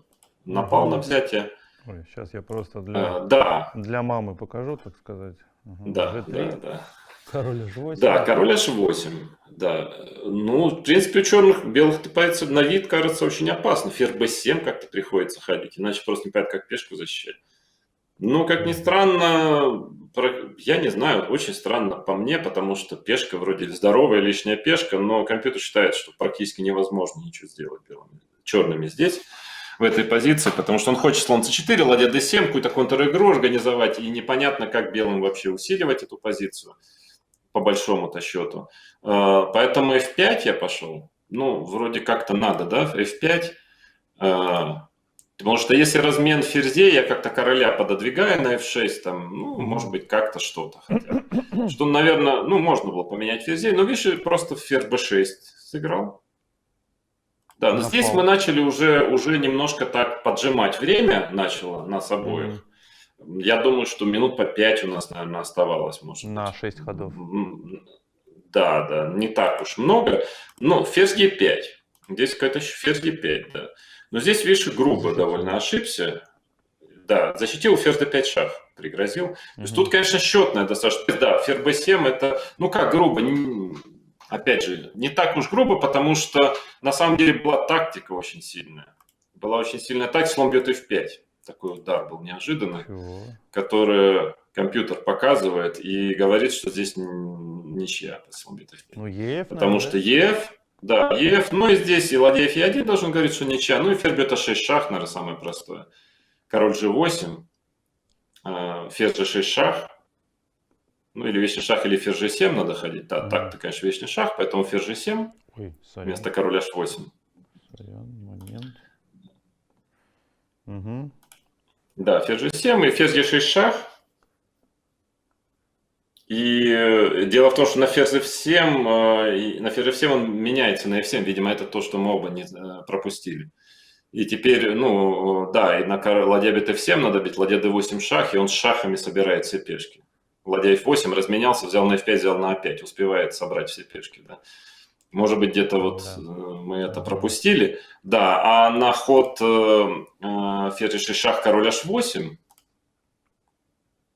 напал на взятие. Ой, сейчас я просто для мамы покажу, так сказать. Да, G3, да. король h8. Да, король h8, да. Ну, в принципе, у черных, белых позиций на вид кажется очень опасно. Ферзь b7 как-то приходится ходить, иначе просто не понятно, как пешку защищать. Ну, как ни странно, я не знаю, очень странно по мне, потому что пешка вроде здоровая лишняя пешка, но компьютер считает, что практически невозможно ничего сделать белыми, черными здесь, в этой позиции, потому что он хочет слон c4, ладья d7, какую-то контр-игру организовать, и непонятно, как белым вообще усиливать эту позицию, по большому-то счету. Поэтому f5 я пошел, ну, вроде как-то надо, да, f5. Потому что если размен ферзей, я как-то короля пододвигаю на f6, там, ну, может быть, как-то что-то хотя бы. Что, наверное, ну, можно было поменять ферзей, но Виши просто ферзь b6 сыграл. Да, но здесь мы начали уже немножко так поджимать время, начало нас обоих. Я думаю, что минут по 5 у нас, наверное, оставалось, может быть. На 6 ходов. Да, не так уж много. Но ферзь e5. Здесь какая-то еще ферзь e5, да. Но здесь, видишь, грубо довольно ошибся. Да, защитил ферзь d5 шаг, пригрозил. То есть тут, конечно, счетная достаточно. Да, ферзь b7 это, ну как грубо, опять же, не так уж грубо, потому что на самом деле была тактика очень сильная. Была очень сильная тактика, слон бьет f5. Такой удар был неожиданный, который компьютер показывает и говорит, что здесь ничья по слон бьет f5. Ну, EF, потому что EF... Да, ЕФ, ну и здесь и ладья F1 должен говорить, что ничья. Ну и ферзь бьет А6 шах, наверное, самое простое. Король G8, ферзь G6 шах. Ну или вечный шах, или ферзь G7 надо ходить. Да, так-то, конечно, вечный шах, поэтому ферзь G7 вместо короля H8. Момент. Да, ферзь G7 и ферзь G6 шах. И дело в том, что на ферзь F7 он меняется на F7, видимо, это то, что мы оба не пропустили. И теперь, ну, да, и на ладья бьет F7 надо бить, ладья D8 шах, и он с шахами собирает все пешки. Ладья F8 разменялся, взял на F5, взял на A5, успевает собрать все пешки, да. Может быть, где-то вот мы это пропустили. Да, а на ход ферзь G6 шах, король H8,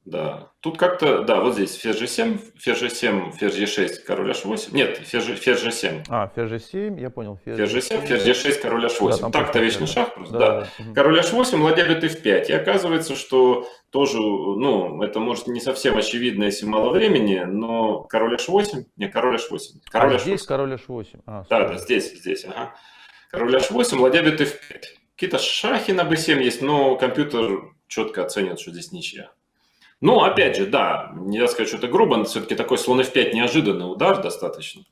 да, тут как-то, да, вот здесь ферзь G7, ферзь G7, ферзь G6, король H8. Нет, ферзь G7. Ферзь G7, я понял. Ферзь G7, ферзь G6, король H8. Да, так-то вечный шах просто, да. Король H8, ладья бьет F5. И оказывается, что тоже, ну, это может не совсем очевидно, если мало времени, но король H8, не, король H8. Король H8. Здесь король H8. Да, здесь, ага. Король H8, ладья бьет F5. Какие-то шахи на B7 есть, но компьютер четко оценит, что здесь ничья. Ну, опять же, да, нельзя сказать, что это грубо, но все-таки такой слон f5 неожиданный удар достаточно.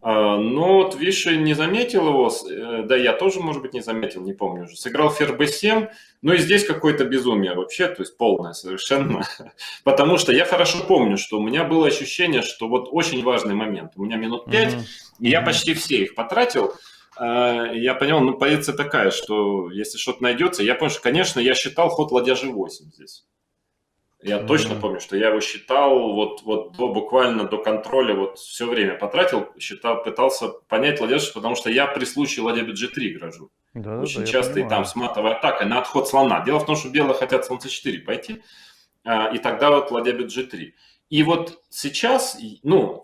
Но вот Виши не заметил его, да я тоже, может быть, не заметил, не помню уже. Сыграл ферзь b7, ну и здесь какое-то безумие вообще, то есть полное совершенно. Потому что я хорошо помню, что у меня было ощущение, что вот очень важный момент. У меня минут 5, и я почти все их потратил. Я понял, ну позиция такая, что если что-то найдется, я понял, что, конечно, я считал ход ладья g8 здесь. Я точно помню, что я его считал вот буквально до контроля, вот все время потратил, считал, пытался понять ладья, потому что я при случае ладья g3 грожу. Да, Очень часто и там с матовой атакой на отход слона. Дело в том, что белые хотят слон c4 пойти, и тогда вот ладья g3. И вот сейчас, ну,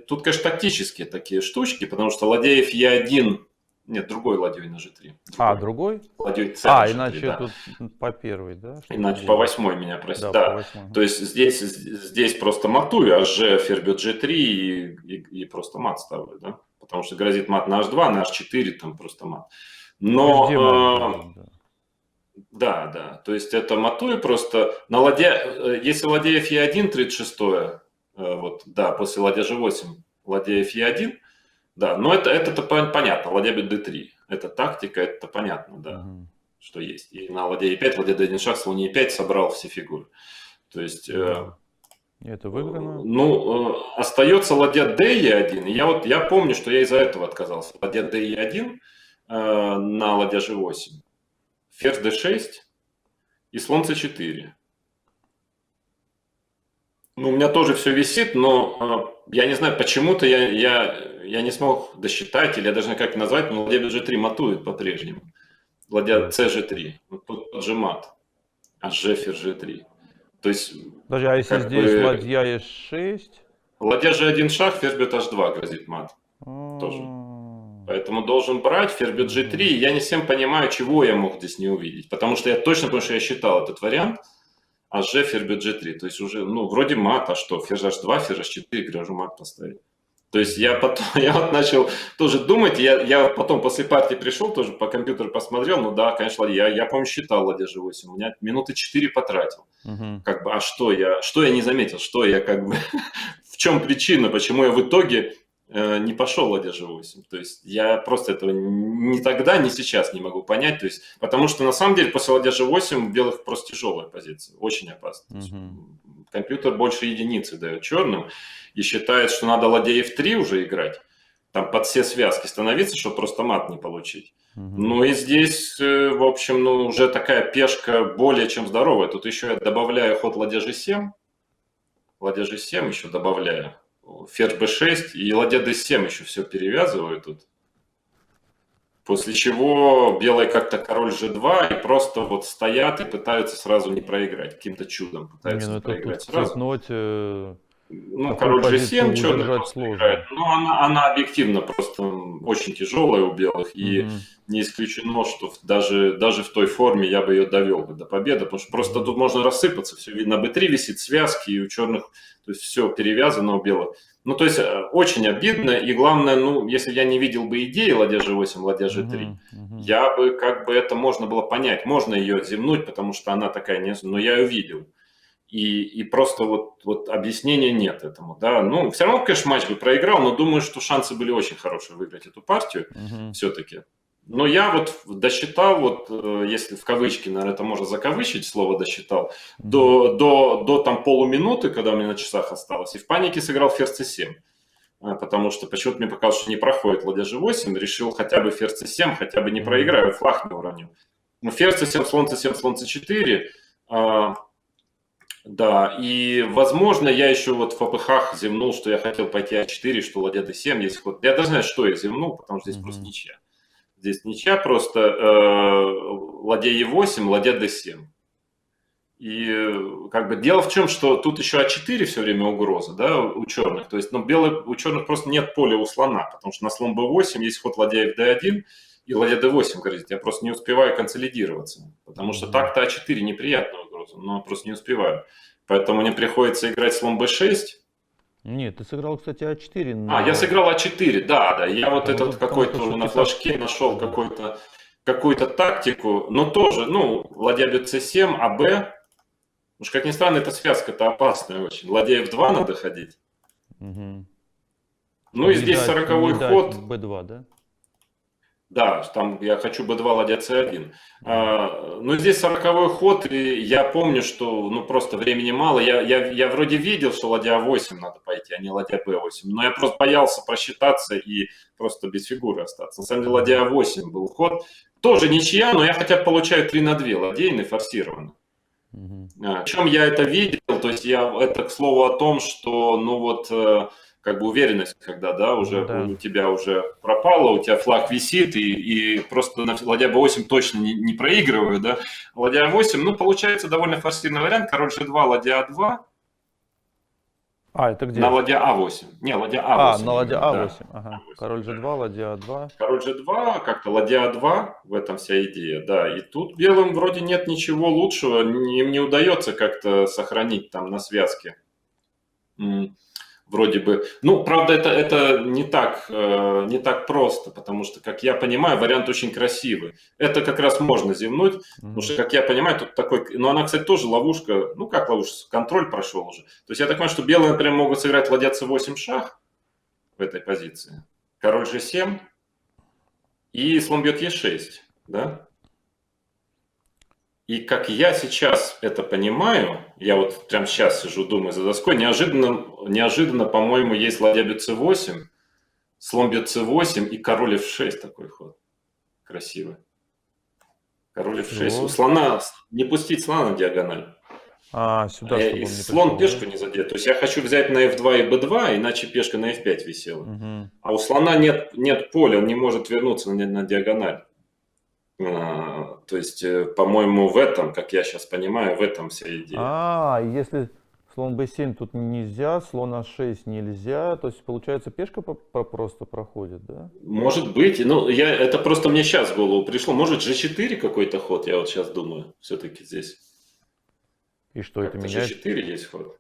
тут, конечно, тактические такие штучки, потому что ладья f1, нет, другой ладьей на g3. Другой? Ладьей c на g3, иначе да. тут по первой, да? Иначе по 8 меня просят, Да, да. по 8. То есть здесь просто матую, а g ферзь бьет g3 и просто мат ставлю, да. Потому что грозит мат на h2, на h4 там просто мат. Но... Да, то есть это матую просто на ладья, если ладья f1 36, вот, да, после ладья g8, ладья f1, да, но это понятно, ладья бьет d3, это тактика, это понятно, да, что есть. И на ладья e5, ладья d1 шаг, слон e5 собрал все фигуры. То есть... Это выиграно. Ну, остается ладья d e1, и я помню, что я из-за этого отказался. Ладья d e1 на ладья g8. Ферзь d6 и слон c4. Ну, у меня тоже все висит, но я не знаю, почему-то я не смог досчитать, или я даже как назвать, но ладья g3 матует по-прежнему. Ладья cg3. Вот тут же мат. А g ферзь g3. То есть... Подожди, а если здесь ладья e6? Ладья g1 шаг, ферзь бьет h2 грозит мат. Тоже. Поэтому должен брать ферзь бьет g3. Я не всем понимаю, чего я мог здесь не увидеть. Потому что я точно помню, что я считал этот вариант. А g ферзь бьет g3. То есть уже, ну, вроде мат, а что? Ферзь h2, ферзь h4, грожу мат поставить. То есть я вот начал тоже думать, я потом после партии пришел, тоже по компьютеру посмотрел, ну да, конечно, я помню, считал ладья g8, у меня минуты 4 потратил. Как бы, а что я не заметил, что я как бы, в чем причина, почему я в итоге не пошел ладья g8. То есть я просто этого ни тогда, ни сейчас не могу понять. То есть, потому что на самом деле после ладья g8 у белых просто тяжелая позиция, очень опасна. Компьютер больше единицы дает черным и считает, что надо ладья f3 уже играть, там под все связки становиться, чтобы просто мат не получить. Ну и здесь, в общем, ну уже такая пешка более чем здоровая. Тут еще я добавляю ход ладья g7, еще добавляю. Ферзь b6 и ладья d7 еще все перевязываю тут. После чего белые как-то король g2 и просто вот стоят и пытаются сразу не проиграть. Каким-то чудом пытаются не проиграть сразу. Ну, король g7 черный просто играет. Но она объективно просто очень тяжелая у белых. И не исключено, что даже в той форме я бы ее довел до победы. Потому что просто тут можно рассыпаться. Все видно, на b3 висит связки, и у черных то есть все перевязано у белых. Ну, то есть очень обидно. И главное, ну, если я не видел бы идеи ладья g8, ладья g3, я бы как бы это можно было понять. Можно ее земнуть, потому что она такая, но я ее видел. И просто вот объяснения нет этому, да. Ну, все равно, конечно, матч бы проиграл, но думаю, что шансы были очень хорошие выиграть эту партию все-таки. Но я вот досчитал, вот если в кавычки, наверное, это можно закавычить, слово досчитал, до там полуминуты, когда у меня на часах осталось, и в панике сыграл ферзь c7. Потому что почему-то мне показалось, что не проходит ладья g8, решил хотя бы ферзь c7, хотя бы не проиграю, флаг не уронил. Ну, ферзь c7, слон c7, слон c4... Да, и, возможно, я еще вот в АПХ земнул, что я хотел пойти А4, что ладья d7 есть ход. Я даже знаю, что я земнул, потому что здесь просто ничья. Здесь ничья, просто ладья e8, ладья d7. И как бы дело в чем, что тут еще А4 все время угроза, да, у черных. То есть, ну, у черных просто нет поля у слона, потому что на слон b8 есть ход ладья fd1 и ладья d8 грозит. Я просто не успеваю консолидироваться, потому что так-то А4 неприятная угроза, но просто не успеваю. Поэтому мне приходится играть слон b6. Нет, ты сыграл, кстати, А4. Но... я сыграл А4, да. Я вот этот какой-то на флажке нашел какую-то тактику, но тоже, ну, ладья бьет c7, АБ. Уж как ни странно, эта связка-то опасная очень. Ладья F2 надо ходить. Угу. Ну и Чтобы здесь не 40-й дать ход. b2, да? Да, там я хочу b2, ладья c1. Мгм. Но здесь 40-й ход, и я помню, что ну просто времени мало. Я вроде видел, что ладья a8 надо пойти, а не ладья b8. Но я просто боялся просчитаться и просто без фигуры остаться. На самом деле ладья a8 был ход. Тоже ничья, но я хотя бы получаю 3 на 2 ладейный форсированно. Мгм. Причем я это видел, то есть это к слову о том, что, ну вот, как бы уверенность, когда, да, уже Да. у тебя уже пропала, у тебя флаг висит, и просто на ладья b8 точно не проигрываю, да. Ладья a8, ну, получается довольно форсированный вариант, король g2, ладья a2, А, это на где? ладья a8. Не, ладья А, a8 на ладья именно, да. А8. Ага. a8, Король да. G2, ладья А2. Король g2, как-то ладья a2, в этом вся идея, да. И тут белым вроде нет ничего лучшего, им не удается как-то сохранить там на связке. Вроде бы. Ну, правда, это не так просто, потому что, как я понимаю, вариант очень красивый. Это как раз можно зевнуть, потому Мгм. что, как я понимаю, тут такой... Ну, она, кстати, тоже ловушка. Ну, как ловушка? Контроль прошел уже. То есть я так понимаю, что белые, например, могут сыграть ладья c8 шах в этой позиции. Король g7 и слон бьет e6, да? И как я сейчас это понимаю, я вот прямо сейчас сижу, думаю за доской, неожиданно, по-моему, есть ладья бьет c8, слон бьет c8 и король f6 такой ход. Красивый. Король f6. У Все. слона, не пустить слона на диагональ. А, сюда, И чтобы он не слон пришел, да? пешку не задет. То есть я хочу взять на f2 и b2, иначе пешка на f5 висела. Угу. А у слона нет поля, он не может вернуться на диагональ. То есть, по-моему, в этом, как я сейчас понимаю, в этом вся идея. А, если слон b7 тут нельзя, слон а6 нельзя, то есть получается пешка просто проходит, да? Может быть, ну, это просто мне сейчас в голову пришло. Может, g4 какой-то ход, я вот сейчас думаю, все-таки здесь. И что это Как-то меняет? g4 есть ход.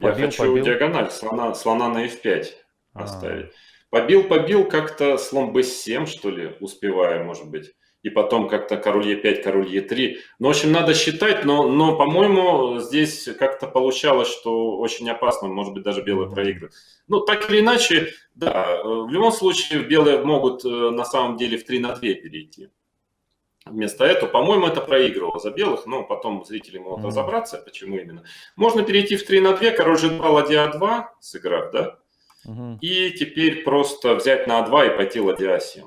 Я Побил, хочу побил. диагональ слона на f5 А, оставить. Побил, как-то слон b7, что ли, успеваю, может быть. И потом как-то король e5, король e3. Ну, в общем, надо считать, но по-моему, здесь как-то получалось, что очень опасно, может быть, даже белые мгм. проигрывают. Ну, так или иначе, да, в любом случае белые могут на самом деле в 3 на 2 перейти. Вместо этого, по-моему, это проигрывало за белых, но потом зрители могут Мгм. разобраться, почему именно. Можно перейти в 3 на 2, король g2, ладья a2, сыграв, да? Мгм. И теперь просто взять на а2 и пойти ладья а7.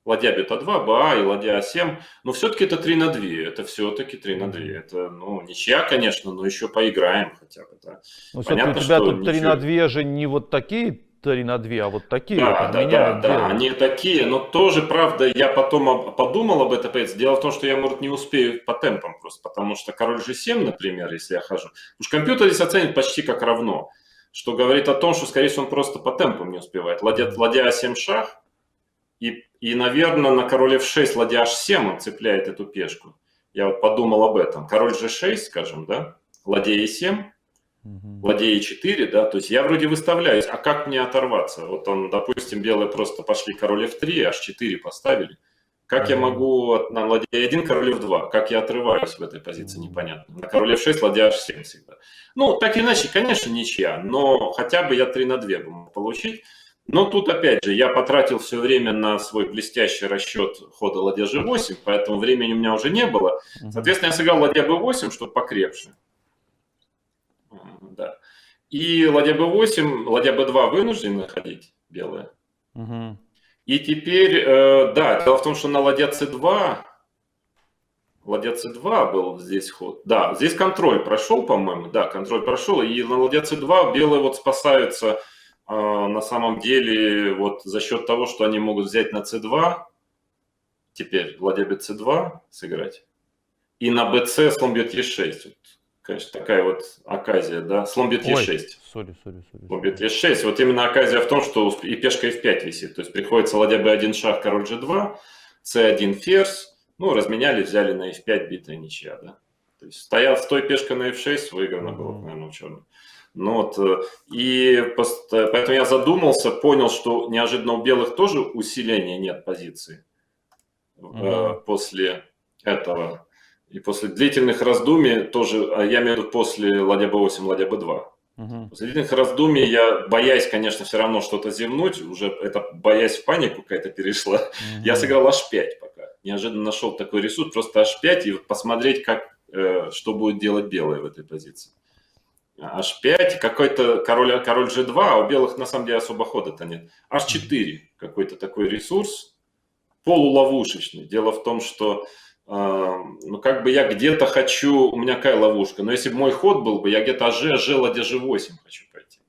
Ладья бьет а2, ба и ладья а7. Но все-таки это 3 на 2. Это все-таки 3 на 2. Мгм. Это, ну, ничья, конечно, но еще поиграем хотя бы. Да. Но все-таки у Понятно, тебя что тут 3 на ничего. 2 же не вот такие 3 на 2, а вот такие. Это Да, да, да, меняет да, дело. они такие, но тоже, правда, я потом подумал об этом. Дело в том, что я, может, не успею по темпам просто, потому что король g7, например, если я хожу, уж компьютер здесь оценит почти как равно, что говорит о том, что, скорее всего, он просто по темпам не успевает. Мгм. Ладья а7 шах, наверное, на король f6 ладья h7 он цепляет эту пешку. Я вот подумал об этом. Король g6, скажем, да, ладья e7, Мгм. ладья e4, да, то есть я вроде выставляюсь, а как мне оторваться? Вот он, допустим, белые просто пошли король f3, h4 поставили. Как я Мгм. могу на ладья e1, король f2? Как я отрываюсь в этой позиции, Мгм. непонятно. На король f6, ладья h7 всегда. Ну, так или иначе, конечно, ничья, но хотя бы я 3 на 2 бы мог получить. Но тут, опять же, я потратил все время на свой блестящий расчет хода ладья g8, поэтому времени у меня уже не было. Мгм. Соответственно, я сыграл ладья b8, чтобы покрепше. Да. И ладья b8, ладья b2 вынуждены ходить белые. Мгм. И теперь, да, дело в том, что на ладья c2 был здесь ход. Да, здесь контроль прошел, по-моему. Да, контроль прошел. И на ладья c2 белые вот спасаются на самом деле вот за счет того, что они могут взять на c2. Теперь ладья бьет c2 сыграть. И на bc слон бьет e6. Вот, конечно, такая вот оказия, да. Слон бьет Ой, e6. сори, сори, сори, Слон бьет сори. e6. Вот именно оказия в том, что и пешка f5 висит. То есть приходится ладья b1 шах, король g2, c1 ферзь. Ну, разменяли, взяли на f5, битая ничья, да. То есть стой пешка на f6, выиграно было, Мгм. наверное, у черных. Ну вот, поэтому я задумался, понял, что неожиданно у белых тоже усиления нет позиции Мгм. после этого. И после длительных раздумий тоже, я имею в виду после ладья b8, ладья b2. После длительных раздумий я, боясь, конечно, все равно что-то зевнуть, уже это боясь в панику какая-то перешла, я сыграл h5 пока. Неожиданно нашел такой ресурс, просто h5 и посмотреть, что будет делать белые в этой позиции. h5, какой-то король g2, а у белых на самом деле особо хода-то нет. h4, какой-то такой ресурс, полуловушечный. Дело в том, что ну, как бы я где-то хочу, у меня какая ловушка, но если бы мой ход был бы, я где-то g, ладья g8 хочу пойти.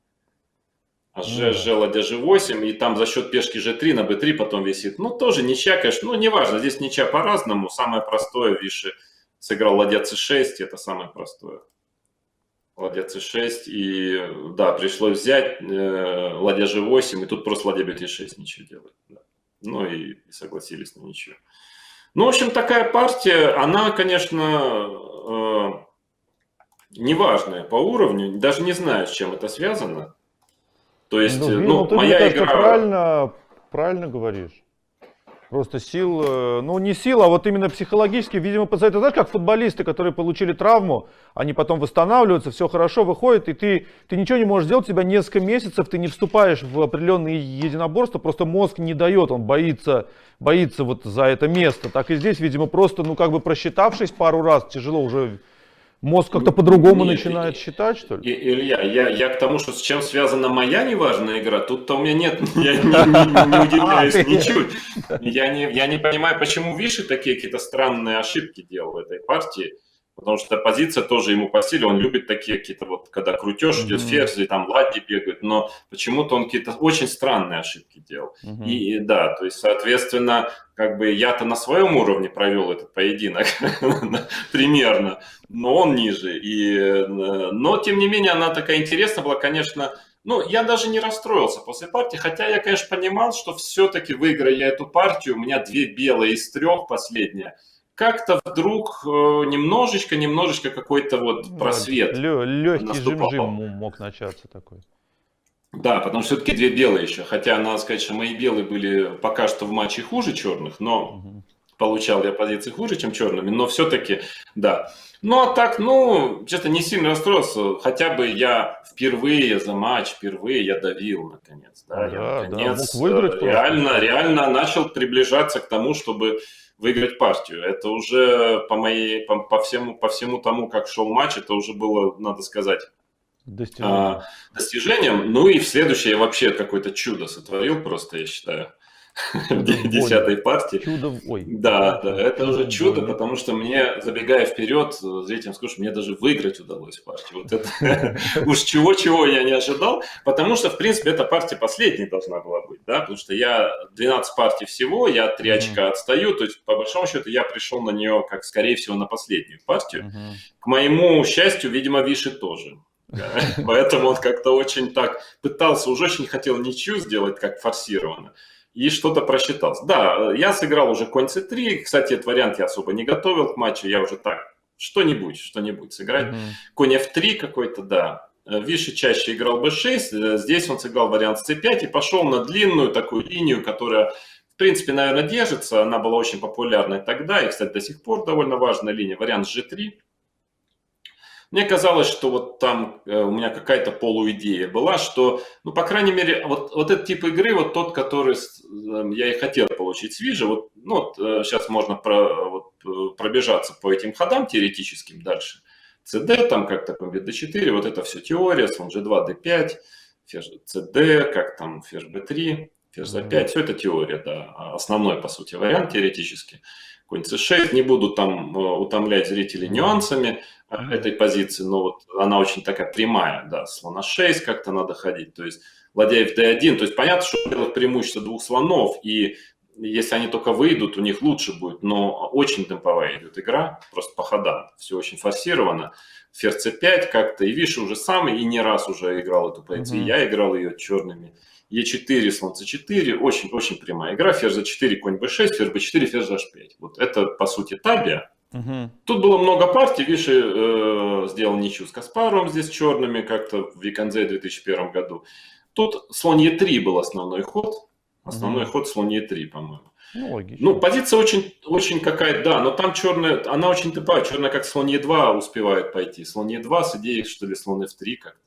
G, ладья g8, и там за счет пешки g3 на b3 потом висит. Ну, тоже ничья, конечно, ну, неважно, здесь ничья по-разному. Самое простое, Виши сыграл ладья c6, это самое простое. Ладья c6, и да, пришлось взять ладья g8, и тут просто ладья b3-6 ничего делает. Да. Ну, и согласились на ничего. Ну, в общем, такая партия, она, конечно, неважная по уровню, даже не знаю, с чем это связано. То есть, ну, ты, моя мне кажется, игра... правильно говоришь. Просто сил, ну не сил, а вот именно психологически, видимо, это знаешь, как футболисты, которые получили травму, они потом восстанавливаются, все хорошо, выходят, и ты ничего не можешь сделать, у тебя несколько месяцев, ты не вступаешь в определенные единоборства, просто мозг не дает, он боится вот за это место. Так и здесь, видимо, просто, ну как бы просчитавшись пару раз, тяжело уже, мозг как-то по-другому начинает считать, что ли? Илья, я к тому, что с чем связана моя неважная игра, тут-то у меня нет, я не удивляюсь ничуть. Я не понимаю, почему Виши такие какие-то странные ошибки делал в этой партии. Потому что позиция тоже ему по силе, он любит такие какие-то вот, когда крутеж, идет ферзь, и там ладьи бегают, но почему-то он какие-то очень странные ошибки делал. И да, то есть, соответственно, как бы я-то на своем уровне провел этот поединок примерно, но он ниже. Но, тем не менее, она такая интересная была, конечно. Ну, я даже не расстроился после партии, хотя я, конечно, понимал, что все-таки выиграю я эту партию, у меня 2 белые из 3 последняя. Как-то вдруг немножечко какой-то вот просвет легкий наступал. жим-жим мог начаться такой. Да, потому что все-таки 2 белые еще. Хотя надо сказать, что мои белые были пока что в матче хуже черных, но получал я позиции хуже, чем черными, но все-таки, да. Ну, а так, ну, честно, не сильно расстроился. Хотя бы я впервые за матч, я давил, наконец. Да, я, наконец, мог выиграть реально начал приближаться к тому, чтобы выиграть партию. Это уже по всему тому, как шел матч, это уже было, надо сказать, достижением. Ну и в следующее я вообще какое-то чудо сотворил, просто, я считаю. В 10-й партии. Да, это уже чудо, потому что мне, забегая вперед, зрителям скажу, что мне даже выиграть удалось партию. Вот это уж чего я не ожидал, потому что, в принципе, эта партия последней должна была быть, да, потому что я 12 партий всего, я 3 очка отстаю, то есть, по большому счету, я пришел на нее, как, скорее всего, на последнюю партию. К моему счастью, видимо, Виши тоже. Да, поэтому он как-то очень так пытался, уже очень хотел ничью сделать, как форсированно. И что-то просчитался. Да, я сыграл уже конь c3. Кстати, этот вариант я особо не готовил к матчу. Я уже так, что-нибудь сыграть. Конь f3 какой-то, да. Виши чаще играл b6. Здесь он сыграл вариант с c5 и пошел на длинную такую линию, которая, в принципе, наверное, держится. Она была очень популярной тогда. И, кстати, до сих пор довольно важная линия. Вариант g3. Мне казалось, что вот там у меня какая-то полуидея была, что, ну, по крайней мере, вот этот тип игры, вот тот, который я и хотел получить с Вижи, вот, ну, вот сейчас можно пробежаться по этим ходам теоретическим дальше. CD, там как такой d4, вот это все теория, слон g2, d5, ферзь CD, как там ферзь b3, ферзь a5, все это теория, да, основной, по сути, вариант теоретически. Конь c6, не буду там утомлять зрителей нюансами этой позиции, но вот она очень такая прямая, да, слон a6 как-то надо ходить, то есть ладья fd1, то есть понятно, что у белых преимущество 2 слонов, и если они только выйдут, у них лучше будет, но очень темповая идет игра, просто по ходам, все очень форсировано, ферзь c5 как-то, и Виши уже сам, и не раз уже играл эту позицию, я играл ее черными. Е4, слон c4, очень-очень прямая игра, ферзь a4, конь b6, ферзь b4, ферзь h5. Вот это, по сути, табия. Тут было много партий, Виши сделал ничью с Каспаровым здесь черными, как-то в Виконзе в 2001 году. Тут слон e3 был основной ход слон e3, по-моему. Ну, логично. Ну, позиция очень какая-то, да, но там черная, она очень тупая. Черная как слон Е2 успевает пойти. Слон Е2 с идеей, что ли, слон F3 как-то.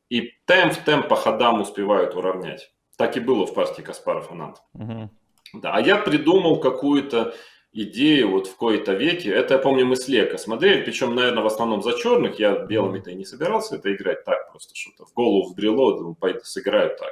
И темп по ходам успевают уравнять. Так и было в партии Каспаров-Ананд. Угу. Да, а я придумал какую-то идею вот в кои-то веке. Это, я помню, мы с Леко смотрели, причем, наверное, в основном за черных. Я белыми-то и не собирался это играть так, просто что-то в голову взбрело, думаю, пойду сыграю так.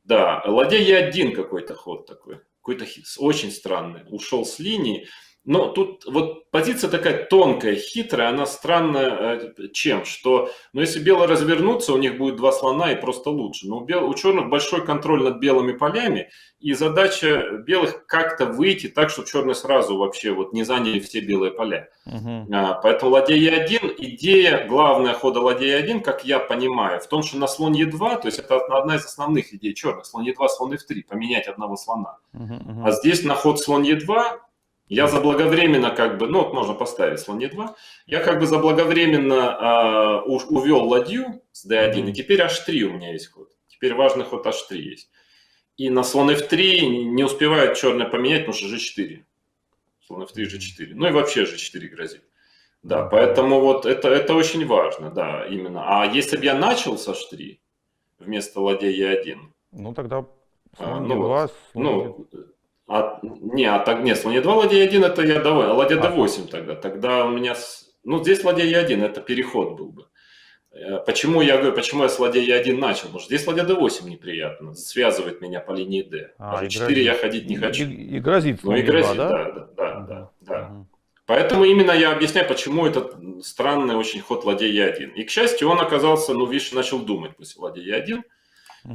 Да, ладья Е1 какой-то ход такой. Какой-то очень странный. Ушел с линии. Но тут вот позиция такая тонкая, хитрая, она странная чем? Что, ну, если белые развернутся, у них будет два слона и просто лучше. Но у черных большой контроль над белыми полями, и задача белых как-то выйти так, чтобы черные сразу вообще вот не заняли все белые поля. Поэтому ладья Е1, идея, главная хода ладья Е1, как я понимаю, в том, что на слон Е2, то есть это одна из основных идей черных, слон Е2, слон F3, поменять одного слона. А здесь на ход слон Е2, я заблаговременно как бы, ну вот можно поставить слон Е2, я как бы заблаговременно увел ладью с D1, и теперь H3 у меня есть ход. Теперь важный ход H3 есть. И на слон F3 не успевают черные поменять, потому что G4. Слон F3, G4. Ну и вообще G4 грозит. Да, поэтому вот это очень важно, да, именно. А если бы я начал с H3 вместо ладья E1, ну тогда слон ну Е2, вот, слон нет, слон Е2, ладья Е1 это я давай, а ладья D8 тогда у меня, ну здесь ладья Е1, это переход был бы. Почему я говорю, почему я с ладья Е1 начал? Потому что здесь ладья D8 неприятно, связывает меня по линии D. А G4 я ходить не хочу. И грозит Ну слон и грозит, Е2, да. Поэтому именно я объясняю, почему этот странный очень ход ладья Е1. И, к счастью, он оказался, ну, Виши начал думать после ладья Е1.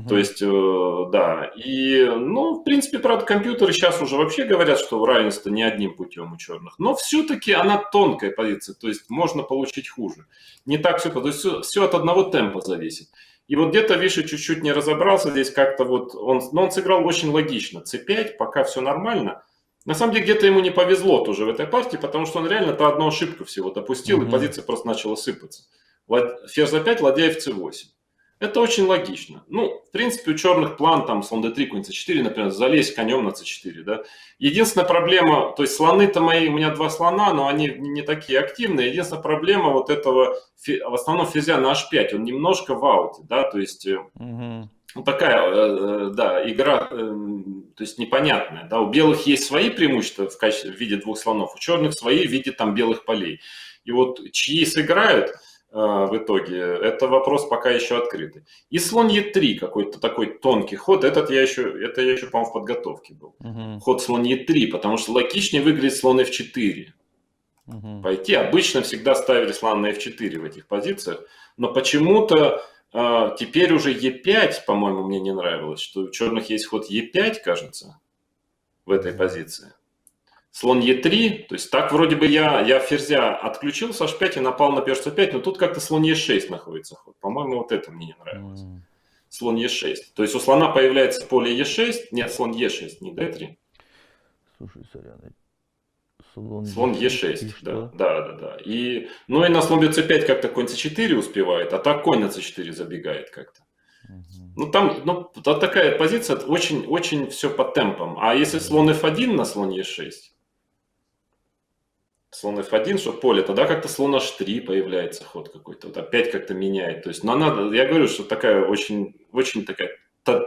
То есть, да. И, ну, в принципе, правда, компьютеры сейчас уже вообще говорят, что равенство не одним путем у черных. Но все-таки она тонкая позиция, то есть можно получить хуже. Не так все, то есть все от одного темпа зависит. И вот где-то Виши чуть-чуть не разобрался здесь как-то вот, он сыграл очень логично. c5, пока все нормально. На самом деле где-то ему не повезло тоже в этой партии, потому что он реально-то одну ошибку всего допустил, и позиция просто начала сыпаться. Ферзь за 5, ладья fc8. Это очень логично. Ну, в принципе, у черных план, там, слон d3, какой-нибудь c4, например, залезть конем на c4, да. Единственная проблема, то есть слоны-то мои, у меня два слона, но они не такие активные. Единственная проблема вот этого, в основном ферзя на h5, он немножко в ауте, да, то есть... Ну, такая, да, игра, то есть непонятная. Да? У белых есть свои преимущества в виде двух слонов, у черных свои в виде там белых полей. И вот чьи сыграют в итоге, это вопрос пока еще открытый. И слон Е3, какой-то такой тонкий ход, это я еще, по-моему, в подготовке был. Ход слон Е3, потому что логичнее выглядит слон F4. Пойти. Обычно всегда ставили слон на F4 в этих позициях, но почему-то теперь уже Е5, по-моему, мне не нравилось, что у черных есть ход Е5, кажется, в этой позиции. Слон Е3, то есть так вроде бы я ферзя отключил с H5 и напал на перс C5, но тут как-то слон Е6 находится ход. По-моему, вот это мне не нравилось. Слон Е6. То есть у слона появляется поле Е6, нет, слон Е6, не D3. Слушай, сорян. Слон Е6, да. И, ну и на слон c5 как-то конь c4 успевает, а так конь на c4 забегает как-то. Ну там, ну, такая позиция, очень все по темпам. А если слон f1 на слон Е6, слон f1, что поле, тогда как-то слон h3 появляется ход какой-то. Вот опять как-то меняет. То есть, но я говорю, что такая очень такая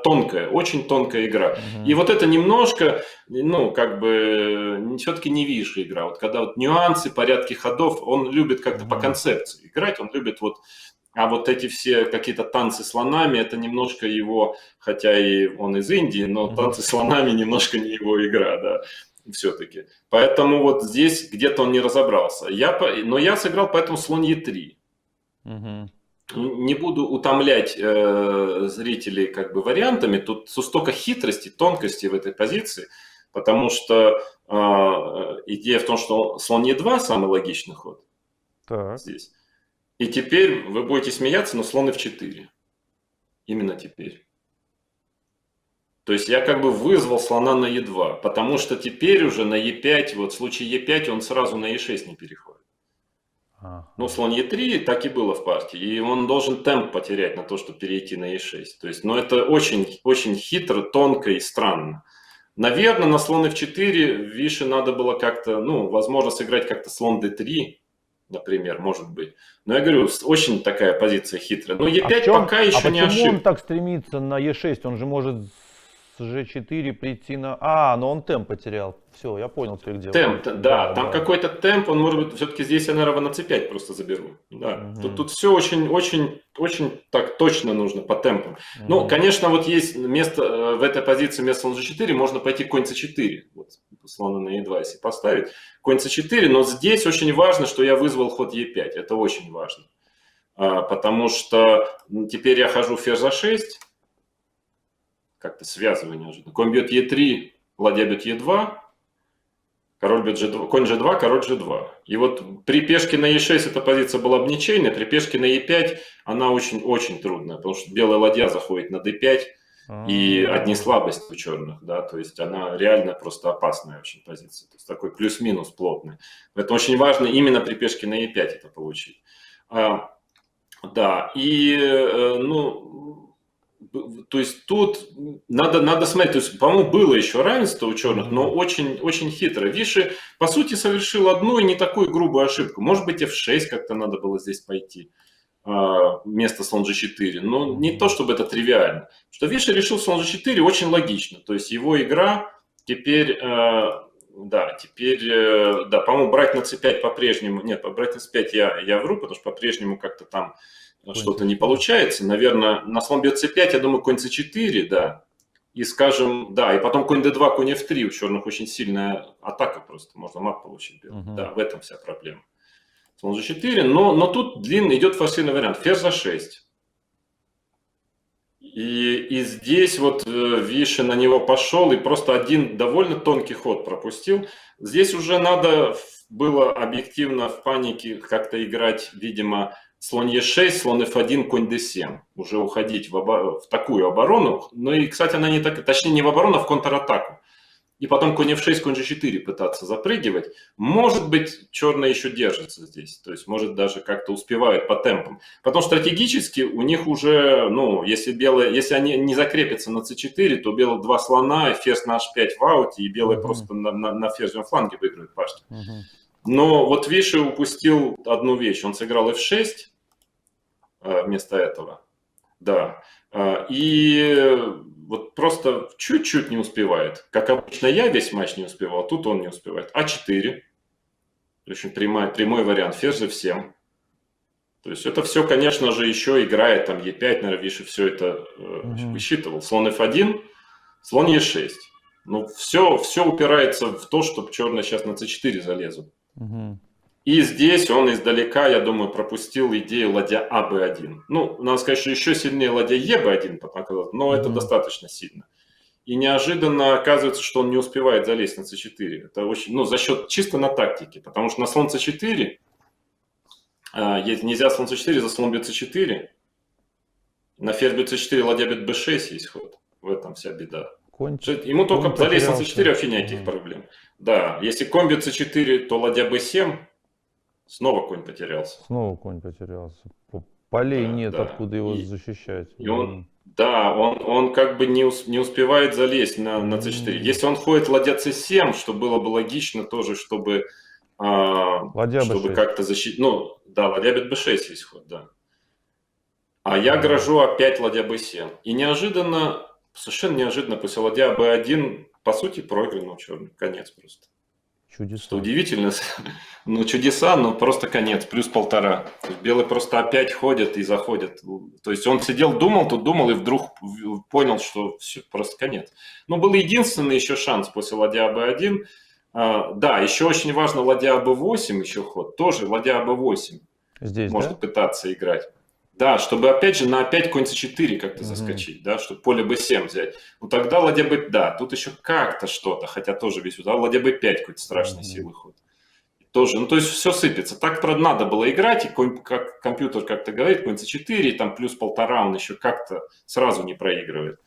тонкая, очень тонкая игра. И вот это немножко, ну, как бы, все-таки не Виши игра. Вот когда вот нюансы, порядки ходов, он любит как-то по концепции играть, он любит вот, а вот эти все какие-то танцы слонами, это немножко его, хотя и он из Индии, но танцы слонами немножко не его игра, да, все-таки. Поэтому вот здесь где-то он не разобрался. Но я сыграл поэтому слон Е3. Не буду утомлять зрителей как бы вариантами, тут столько хитрости, тонкости в этой позиции, потому что идея в том, что слон Е2 самый логичный ход здесь. И теперь вы будете смеяться, но слон F4. Именно теперь. То есть я как бы вызвал слона на Е2, потому что теперь уже на Е5, вот в случае Е5 он сразу на Е6 не переходит. Ну, слон Е3 так и было в партии, и он должен темп потерять на то, чтобы перейти на Е6. То есть, ну, это очень хитро, тонко и странно. Наверное, на слон f4 Виши надо было как-то, ну, возможно, сыграть как-то слон d3, например, может быть. Но я говорю, очень такая позиция хитрая. Но e5 пока еще не почему он ошибка. так стремится на e6? Он же может с g4 прийти на... но он темп потерял. Все, я понял, где. Темп, да, там какой-то темп, он может быть, все-таки здесь я, наверное, на c5 просто заберу. Да. Тут все очень так точно нужно по темпам. Ну, конечно, вот есть место в этой позиции, вместо слон g4, можно пойти конь c4. Вот, слона на e2, если поставить. Конь c4, но здесь очень важно, что я вызвал ход e5. Это очень важно. Потому что теперь я хожу ферзь a6. Как-то связываю неожиданно. Конь бьет e3, ладья бьет e2. Король бьет g2, конь g2, король g2. И вот при пешке на e6 эта позиция была бы ничейная, при пешке на e5 она очень-очень трудная, потому что белая ладья заходит на d5, и одни слабости у черных, да, то есть она реально просто опасная очень позиция, то есть такой плюс-минус плотный. Это очень важно именно при пешке на e5 это получить. Да, и, ну, то есть тут надо смотреть, то есть, по-моему, было еще равенство у черных, но очень хитро. Виши, по сути, совершил одну и не такую грубую ошибку. Может быть, f6 как-то надо было здесь пойти вместо слон g4, но не то, чтобы это тривиально. Что Виши решил слон g4 очень логично, то есть его игра теперь... Да, по-моему, брать на c5 по-прежнему, нет, брать на c5 я вру, потому что по-прежнему как-то там что-то не получается. Наверное, на слон бьет c5, я думаю, конь c4, да, и скажем, да, и потом конь d2, конь f3, у черных очень сильная атака просто, можно мат получить. Да, в этом вся проблема. Слон g4, но тут длинный идет форсированный вариант, ферзь a6. И здесь вот Виши на него пошел и просто один довольно тонкий ход пропустил. Здесь уже надо было объективно в панике как-то играть, видимо, слон Е6, слон F1, конь D7. Уже уходить в такую оборону. Ну и, кстати, она не так, точнее не в оборону, а в контратаку. И потом конь F6, конь G4 пытаться запрыгивать. Может быть, черные еще держатся здесь. То есть, может, даже как-то успевают по темпам. Потом стратегически у них уже, ну, если они не закрепятся на c4, то белых два слона, ферзь на h5 в ауте, и белые просто на ферзевом фланге выиграют пашню. Но вот Виши упустил одну вещь. Он сыграл f6 вместо этого. Да. И вот просто чуть-чуть не успевает. Как обычно я весь матч не успевал, тут он не успевает. А4. Очень прямой вариант. Ферзь F7. То есть это все, конечно же, еще играет. Там Е5, наверное, Виши все это высчитывал. Слон F1, слон Е6. Ну, все упирается в то, что черные сейчас на c4 залезут. И здесь он издалека, я думаю, пропустил идею ладья АБ1. Ну, надо сказать, что еще сильнее ладья ЕБ1, но это достаточно сильно. И неожиданно оказывается, что он не успевает залезть на c4. Это очень, ну, за счет чисто на тактике. Потому что на слон c4, нельзя слон c4, за слон бьет c4. На ферзь бьет c4, ладья бьет b6 есть ход. В этом вся беда. Ему только залезть на c4 вообще никаких проблем. Да, если конь бьет c4, то ладья b7. Снова конь потерялся. Полей нет, откуда его защищать. И он как бы не успевает залезть на c4. Если он ходит ладья c7, что было бы логично тоже, чтобы как-то защитить. Ну, да, ладья бьет b6 есть ход, да. А я грожу опять ладья b7. И неожиданно, совершенно неожиданно, после ладья b1, по сути, проиграно у черных. Конец просто. Чудеса. Что удивительно, ну чудеса, но просто конец, плюс 1,5. Белые просто опять ходят и заходят. То есть он сидел, думал и вдруг понял, что все, просто конец. Но был единственный еще шанс после ладья АБ1. Да, еще очень важно ладья АБ8, еще ход. Тоже ладья АБ8 здесь, можно пытаться играть. Да, чтобы опять же на опять конь c4 как-то заскочить, да, чтобы поле b7 взять. Ну тогда ладья b, да, тут еще как-то что-то, хотя тоже весь удар, ладья b5 какой-то страшной силы ход. Тоже, ну то есть все сыпется. Так, правда, надо было играть, и как компьютер как-то говорит, конь c4, там плюс 1,5 он еще как-то сразу не проигрывает.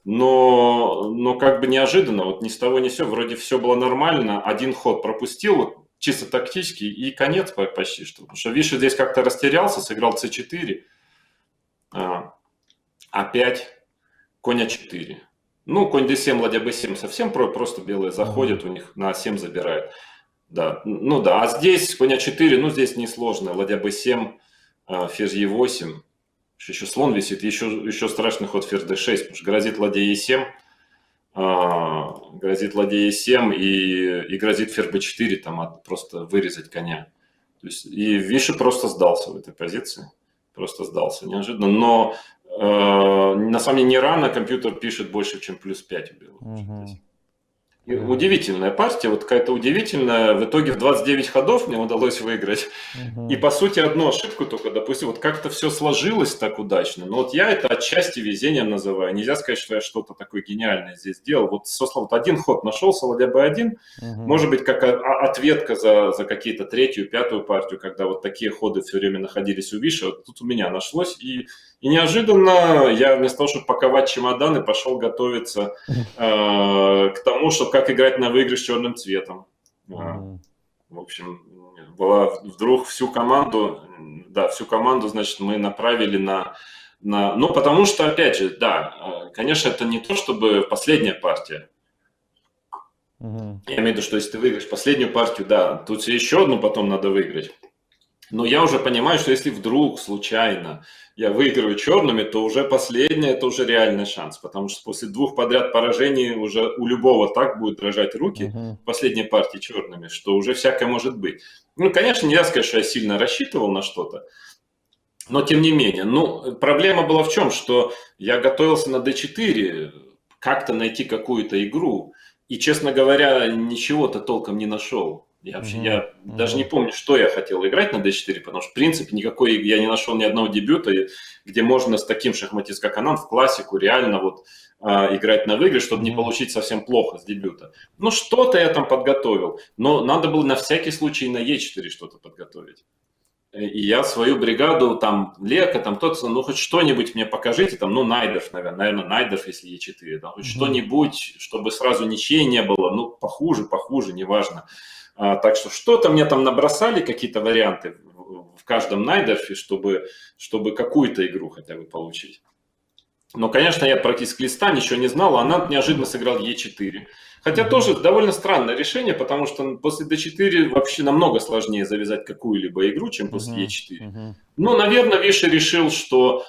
Но как бы неожиданно, вот ни с того ни с сего, вроде все было нормально, один ход пропустил, чисто тактически, и конец почти что. Потому что Виши здесь как-то растерялся, сыграл c4. А5, конь А4. Ну, конь d7, ладья b7 совсем просто белые заходят, у них на a7 забирают. Да, ну да, а здесь конь a4, ну здесь несложно, ладья b7, ферзь e8, еще слон висит, еще страшный ход ферзь d6, потому что грозит ладья e7, грозит ладья e7 и грозит ферзь b4, там просто вырезать коня. То есть, и Виши просто сдался в этой позиции, просто сдался неожиданно, но на самом деле не рано компьютер пишет больше, чем +5 у белых. И удивительная партия, вот какая-то удивительная. В итоге в 29 ходов мне удалось выиграть. И по сути одну ошибку только, допустим, вот как-то все сложилось так удачно. Но вот я это отчасти везением называю. Нельзя сказать, что я что-то такое гениальное здесь сделал. Вот, собственно, вот один ход нашелся, ладья b1. Может быть, как ответка за какие-то третью, пятую партию, когда вот такие ходы все время находились у Виши. Вот тут у меня нашлось. И неожиданно я вместо того, чтобы паковать чемоданы, пошел готовиться к тому, что как играть на выигрыш черным цветом. В общем, была вдруг всю команду, значит, мы направили ну, потому что, опять же, да, конечно, это не то, чтобы последняя партия. Я имею в виду, что если ты выиграешь последнюю партию, да, тут еще одну потом надо выиграть. Но я уже понимаю, что если вдруг случайно я выиграю черными, то уже последнее, это уже реальный шанс. Потому что после 2 подряд поражений уже у любого так будет дрожать руки в последней партии черными, что уже всякое может быть. Ну, конечно, нельзя сказать, что я сильно рассчитывал на что-то. Но тем не менее. Ну, проблема была в чем? Что я готовился на d4, как-то найти какую-то игру. И, честно говоря, ничего-то толком не нашел. Я даже не помню, что я хотел играть на d4, потому что, в принципе, я не нашел ни одного дебюта, где можно с таким шахматистом, как Ананд, в классику реально вот играть на выигрыш, чтобы не получить совсем плохо с дебюта. Ну, что-то я там подготовил, но надо было на всякий случай на e4 что-то подготовить. И я свою бригаду, там, Лека, там, ну, хоть что-нибудь мне покажите, там, ну, Найдеров, наверное, Найдеров, если Е4, там, хоть что-нибудь, чтобы сразу ничьей не было, ну, похуже, неважно. Так что что-то мне там набросали, какие-то варианты в каждом Найдерфе, чтобы какую-то игру хотя бы получить. Но, конечно, я практически листа ничего не знал, а Ананд неожиданно сыграл Е4. Хотя тоже довольно странное решение, потому что после d4 вообще намного сложнее завязать какую-либо игру, чем после e4. Ну, наверное, Виши решил, что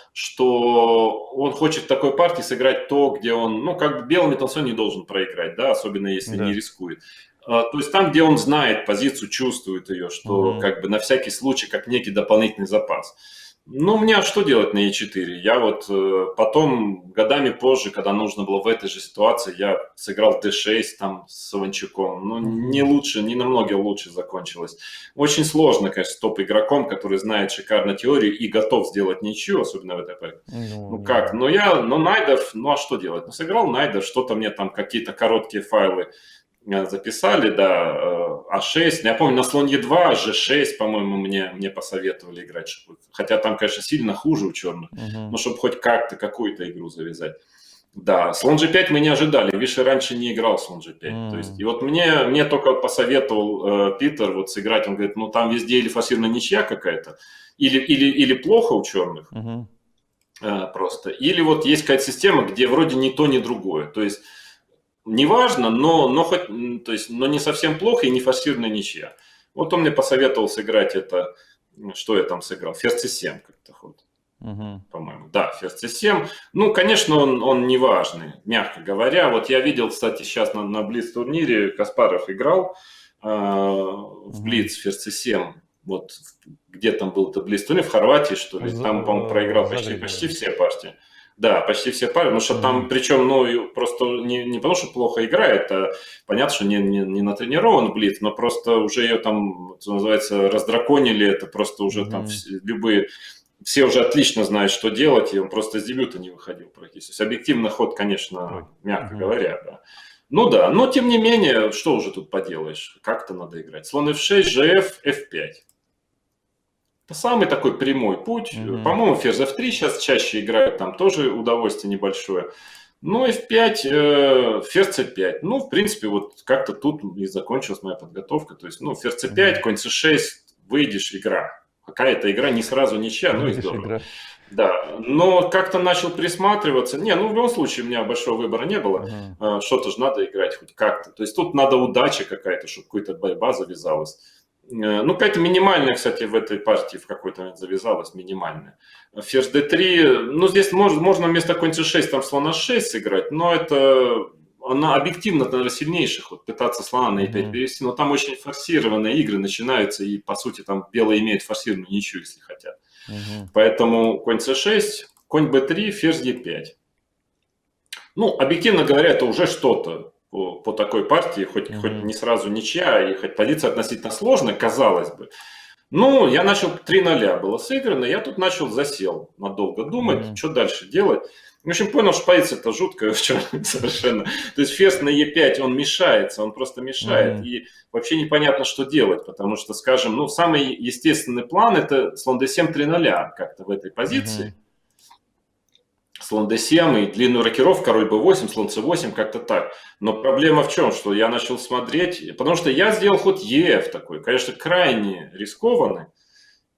он хочет в такой партии сыграть то, где он, ну, как бы белыми он не должен проиграть, да, особенно если не рискует. То есть там, где он знает позицию, чувствует ее, что как бы на всякий случай, как некий дополнительный запас. Ну, мне что делать на e4? Я вот потом, годами позже, когда нужно было в этой же ситуации, я сыграл d6 там с Саванчуком. Ну, не намного лучше закончилось. Очень сложно, конечно, с топ-игроком, который знает шикарно теорию и готов сделать ничью, особенно в этой паре. Ну, как? Ну, Найдер, ну, а что делать? Ну, сыграл Найдер, что-то мне там, какие-то короткие файлы записали, да, А6. Я помню, на слон Е2, Ж6, по-моему, мне посоветовали играть. Хотя там, конечно, сильно хуже у черных, но чтобы хоть как-то какую-то игру завязать. Да, слон G5 мы не ожидали. Виши раньше не играл слон G5. То есть, и вот мне только посоветовал Питер вот сыграть. Он говорит, ну там везде или форсированная ничья какая-то, или плохо у черных просто. Или вот есть какая-то система, где вроде ни то, ни другое. То есть, неважно, но не совсем плохо и не форсированная ничья. Вот он мне посоветовал сыграть это, что я там сыграл, ферзь c7 как-то ход, по-моему. Да, ферзь c7. Ну, конечно, он не важный, мягко говоря. Вот я видел, кстати, сейчас на Блиц-турнире Каспаров играл в Блиц ферзь c7. Вот где там был это Блиц-турнир, в Хорватии, что ли. Там, по-моему, проиграл почти все партии. Да, почти все пары, потому что там, причем, ну, просто не потому, что плохо играет, а понятно, что не натренирован Блиц, но просто уже ее там, что называется, раздраконили, это просто уже там все уже отлично знают, что делать, и он просто с дебюта не выходил практически. То есть объективный ход, конечно, мягко говоря, да. Ну да, но тем не менее, что уже тут поделаешь, как-то надо играть. Слон f6, gf, f5. Это самый такой прямой путь. По-моему, ферзь f3 сейчас чаще играют, там тоже удовольствие небольшое. Ну, f5, ферзь c5. Ну, в принципе, вот как-то тут и закончилась моя подготовка. То есть, ну, ферзь c5, конь c6, выйдешь, игра. Какая-то игра, не сразу ничья, ну и здорово. Да, но как-то начал присматриваться. Не, ну в любом случае у меня большого выбора не было. Что-то же надо играть хоть как-то. То есть тут надо удача какая-то, чтобы какая-то борьба завязалась. Ну, какая-то минимальная, кстати, в этой партии в какой-то момент завязалась, минимальная. Ферзь d3, ну, здесь можно вместо конь c6 там слона 6 сыграть, но это, она объективно, наверное, сильнейших, вот пытаться слона на e5 перевести, но там очень форсированные игры начинаются, и, по сути, там белые имеют форсированную ничью, если хотят. Поэтому конь c6, конь b3, ферзь e5. Ну, объективно говоря, это уже что-то по такой партии, хоть не сразу ничья, и хоть позиция относительно сложная, казалось бы. Ну, я начал 3-0 было сыграно, я тут засел надолго думать, что дальше делать. В общем, понял, что позиция-то жуткая совершенно. То есть ферзь на e5, он мешается, он просто мешает. И вообще непонятно, что делать, потому что, скажем, ну, самый естественный план – это слон d7 3-0 как-то в этой позиции. Слон d7 и длинную рокировку, король b8, слон c8, как-то так. Но проблема в чем, что я начал смотреть, потому что я сделал ход ef такой, конечно, крайне рискованный.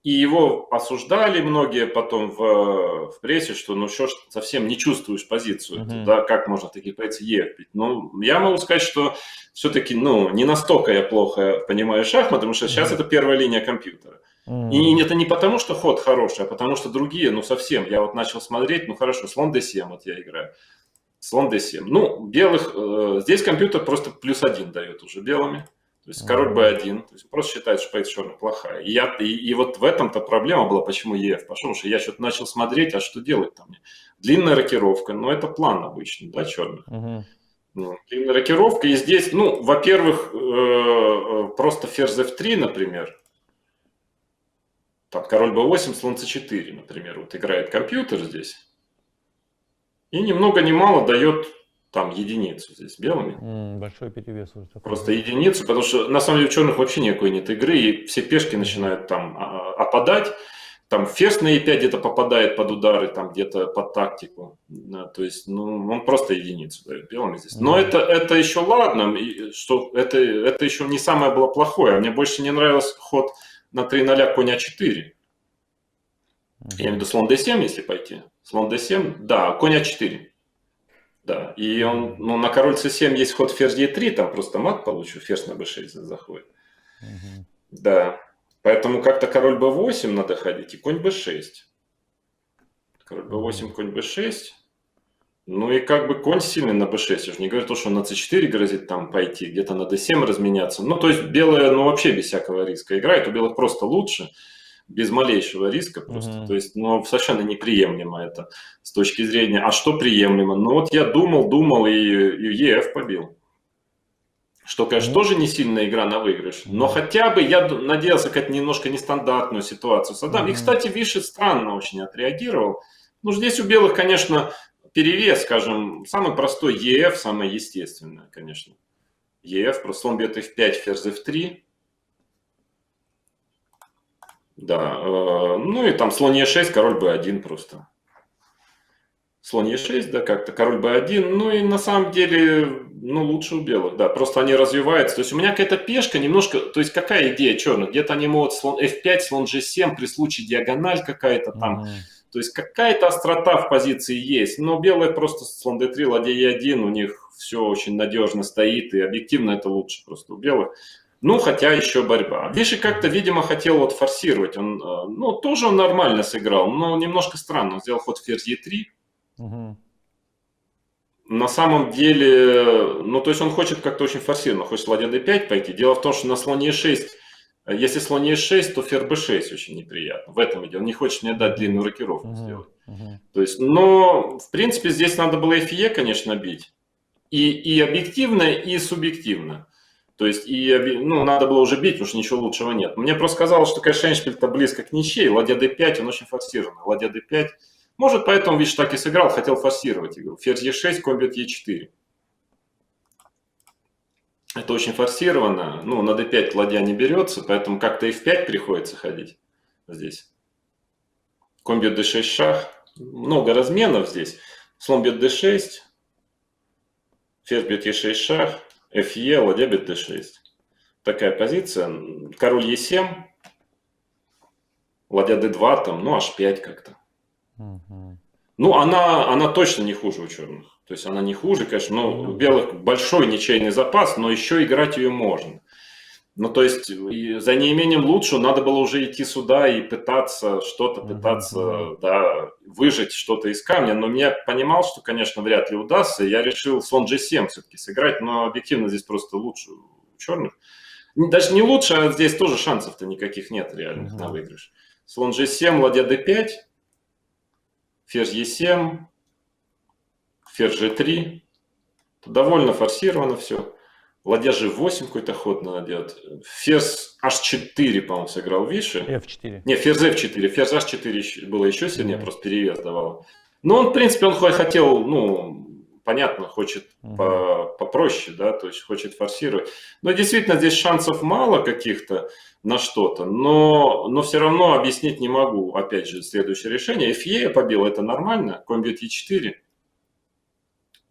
И его осуждали многие потом в прессе, что ну что ж, совсем не чувствуешь позицию, да, как можно такие позиции ехать. Ну, я могу сказать, что все-таки, ну, не настолько я плохо понимаю шахматы, потому что сейчас это первая линия компьютера. И это не потому, что ход хороший, а потому что другие, ну, совсем. Я вот начал смотреть, ну, хорошо, слон d7 вот я играю. Слон d7. Ну, белых, здесь компьютер просто +1 дает уже белыми. То есть король b1, то есть просто считает, что позиция черная плохая. И вот в этом-то проблема была, почему ef пошел, потому что я что-то начал смотреть, а что делать там? Длинная рокировка, но это план обычный, да, черных. Ну, длинная рокировка, и здесь, ну, во-первых, просто ферзь f3, например, там король b8, слон c4, например, вот играет компьютер здесь, и ни много ни мало дает там единицу здесь белыми. Большой перевес уже такой. Просто единицу, потому что на самом деле у черных вообще никакой нет игры, и все пешки начинают там опадать. Там ферзь на e5 где-то попадает под удары, там где-то под тактику. Да, то есть, ну, он просто единицу дает белыми здесь. Но это еще ладно, что это еще не самое было плохое. Мне больше не нравился ход на 3-0 конь а4. Я имею в виду слон d7, если пойти. Слон d7, да, конь а4. Да, и он, ну, на король c7 есть ход ферзь e3, там просто мат получу, ферзь на b6 заходит. Да, поэтому как-то король b8 надо ходить и конь b6. Король b8, конь b6. Ну и как бы конь сильный на b6. Я же не говорю то, что на c4 грозит там пойти, где-то на d7 разменяться. Ну, то есть белые, ну, вообще без всякого риска играет. У белых просто лучше. Без малейшего риска просто. То есть, ну, совершенно неприемлемо это с точки зрения. А что приемлемо? Ну, вот я думал, и ef побил. Что, конечно, тоже не сильная игра на выигрыш. Но хотя бы я надеялся как немножко нестандартную ситуацию создам. И, кстати, Виши странно очень отреагировал. Ну, здесь у белых, конечно, перевес, скажем, самый простой ef, самое естественное, конечно. ef, просто слон бьет f5, ферзь f3. Да, ну и там слон e6, король b1 просто. Слон e6, да, как-то, король b1, ну и на самом деле, ну, лучше у белых, да, просто они развиваются. То есть у меня какая-то пешка немножко, то есть какая идея черных? Где-то они могут слон f5, слон g7, при случае диагональ какая-то там. То есть какая-то острота в позиции есть, но белые просто слон d3, ладья e1, у них все очень надежно стоит, и объективно это лучше просто у белых. Ну, хотя еще борьба. Виши как-то, видимо, хотел вот форсировать. Он, ну, тоже он нормально сыграл, но немножко странно. Он сделал ход ферзь e3. На самом деле, ну, то есть он хочет как-то очень форсированно. Хочет ладья d5 пойти. Дело в том, что на слоне e6, если слон e6, то ферзь b6 очень неприятно. В этом идее. Он не хочет мне дать длинную рокировку сделать. То есть, но, в принципе, здесь надо было fe, конечно, бить. И объективно, и субъективно. То есть, ну, надо было уже бить, потому что ничего лучшего нет. Мне просто казалось, что, конечно, Эндшпиль-то близко к ничьей. Ладья d5, он очень форсированный. Ладья d5. Может, поэтому, видишь, так и сыграл, хотел форсировать игру. Ферзь e6, конь бьет e4. Это очень форсировано. Ну, на d5 ладья не берется, поэтому как-то f5 приходится ходить здесь. Конь бьет d6 шах. Много разменов здесь. Слон бьет d6. Ферзь бьет e6 шах. Fe, ладья бьет d6. Такая позиция. Король e7. Ладья d2 там, ну h5 как-то. Ну, она точно не хуже у черных. То есть она не хуже, конечно, но у белых большой ничейный запас, но еще играть ее можно. Ну, то есть за неимением лучшего надо было уже идти сюда и пытаться что-то, да, выжать что-то из камня. Но я понимал, что, конечно, вряд ли удастся. Я решил слон G7 все-таки сыграть, но объективно здесь просто лучше у черных. Даже не лучше, а здесь тоже шансов-то никаких нет реальных на выигрыш. Слон G7, ладья D5, ферзь E7, ферзь G3. Довольно форсировано все. Ладья G8 какой-то ход надо делать. Ферзь H4, по-моему, сыграл Виши. F4. Не, ферзь F4. Ферзь H4 было еще сильнее, просто перевес давал. Но он, в принципе, он хотел, ну, понятно, хочет попроще, да, то есть хочет форсировать. Но действительно здесь шансов мало каких-то на что-то, но все равно объяснить не могу. Опять же, следующее решение. Fe я побил, это нормально. Конь бьет E4.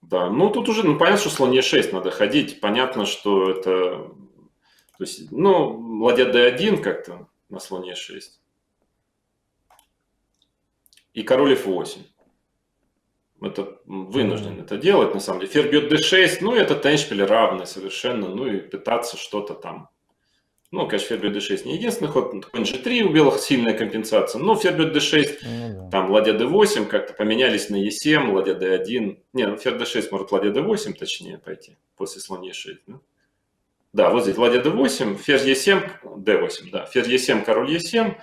Да, ну тут уже, ну понятно, что слон Е6 надо ходить, понятно, что это, то есть, ну, ладья D1 как-то на слоне Е6. И король F8. Это вынужден это делать, на самом деле. Ферзь бьет D6, ну, это эндшпиль равный совершенно, ну, и пытаться что-то там. Ну, конечно, ферзь бьет D6 не единственный ход, конь G3 у белых сильная компенсация, но ферзь бьет D6, там ладья D8 как-то поменялись на E7, ладья D1, не, ну ферзь D6 может ладья D8 точнее пойти, после слон E6, да? Да, вот здесь ладья D8, ферзь E7, D8, да, ферзь E7, король E7,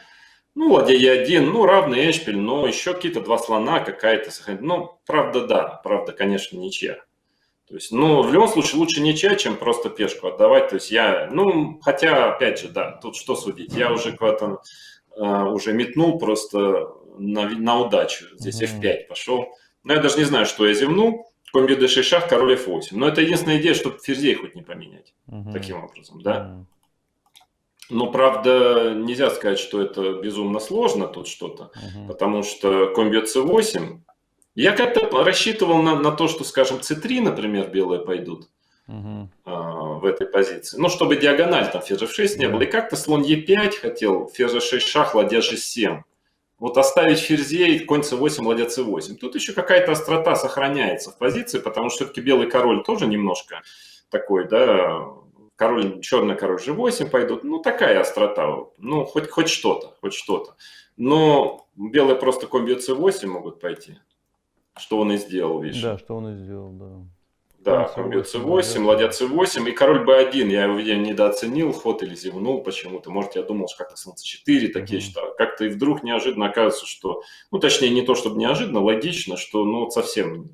ну, ладья E1, ну, равный эндшпиль, но еще какие-то два слона, какая-то, ну, правда, да, правда, конечно, ничья. То есть, ну, в любом случае лучше ничья, чем просто пешку отдавать. То есть я, ну, хотя, опять же, да, тут что судить. Я уже куда-то уже метнул просто на удачу. Здесь F5 пошел. Но я даже не знаю, что я зевнул. Конь бьет D6 шах, король F8. Но это единственная идея, чтобы ферзей хоть не поменять. Таким образом, да. Но, правда, нельзя сказать, что это безумно сложно тут что-то. Потому что конь бьет C8. Я как-то рассчитывал на то, что, скажем, c3, например, белые пойдут в этой позиции. Ну, чтобы диагональ там ферзь f6 не было. И как-то слон e5 хотел, ферзь f6 шах, ладья g7. Вот оставить ферзей, конь c8, ладья c8. Тут еще какая-то острота сохраняется в позиции, потому что все-таки белый король тоже немножко такой, да, черный король g8 пойдут. Ну, такая острота. Ну, хоть что-то, хоть что-то. Но белые просто конь бьет c8 могут пойти. Что он и сделал, видишь? Да, что он и сделал, да. Да, конь бьет c8, ладья c8 и король b1. Я его, видимо, недооценил ход или зевнул почему-то. Может, я думал, что как-то слон c4 такие что. Как-то и вдруг неожиданно оказывается, что... Ну, точнее, не то, чтобы неожиданно, логично, что ну совсем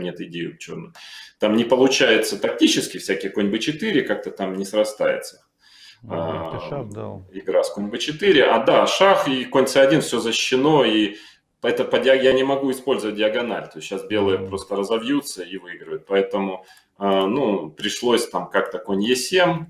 нет идеи у черных. Там не получается тактически всякие конь b4, как-то там не срастается. Ты шах дал. Игра с конь b4. А да, шах и конь c1 все защищено, и это я не могу использовать диагональ. То есть сейчас белые просто разовьются и выиграют. Поэтому ну, пришлось там как-то конь Е7.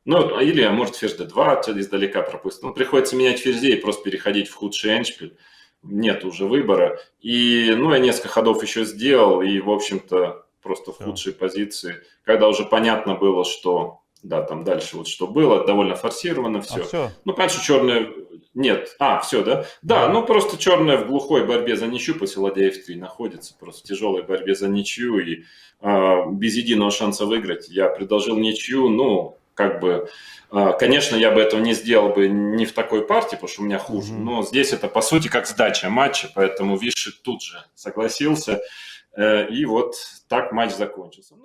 Ну, или, может, ферзь d2 издалека пропустить. Ну, приходится менять ферзей и просто переходить в худший эндшпиль. Нет уже выбора. И, ну, я несколько ходов еще сделал. И, в общем-то, просто в худшей позиции. Когда уже понятно было, что... Да, там дальше вот что было, довольно форсировано все. Все. Ну, понятно, что черные... Нет. Все, да? Да, ну просто черная в глухой борьбе за ничью после ладья F3 находится. Просто в тяжелой борьбе за ничью. И без единого шанса выиграть я предложил ничью. Ну, как бы... конечно, я бы этого не сделал бы не в такой партии, потому что у меня хуже. Но здесь это, по сути, как сдача матча. Поэтому Виши тут же согласился. И вот так матч закончился.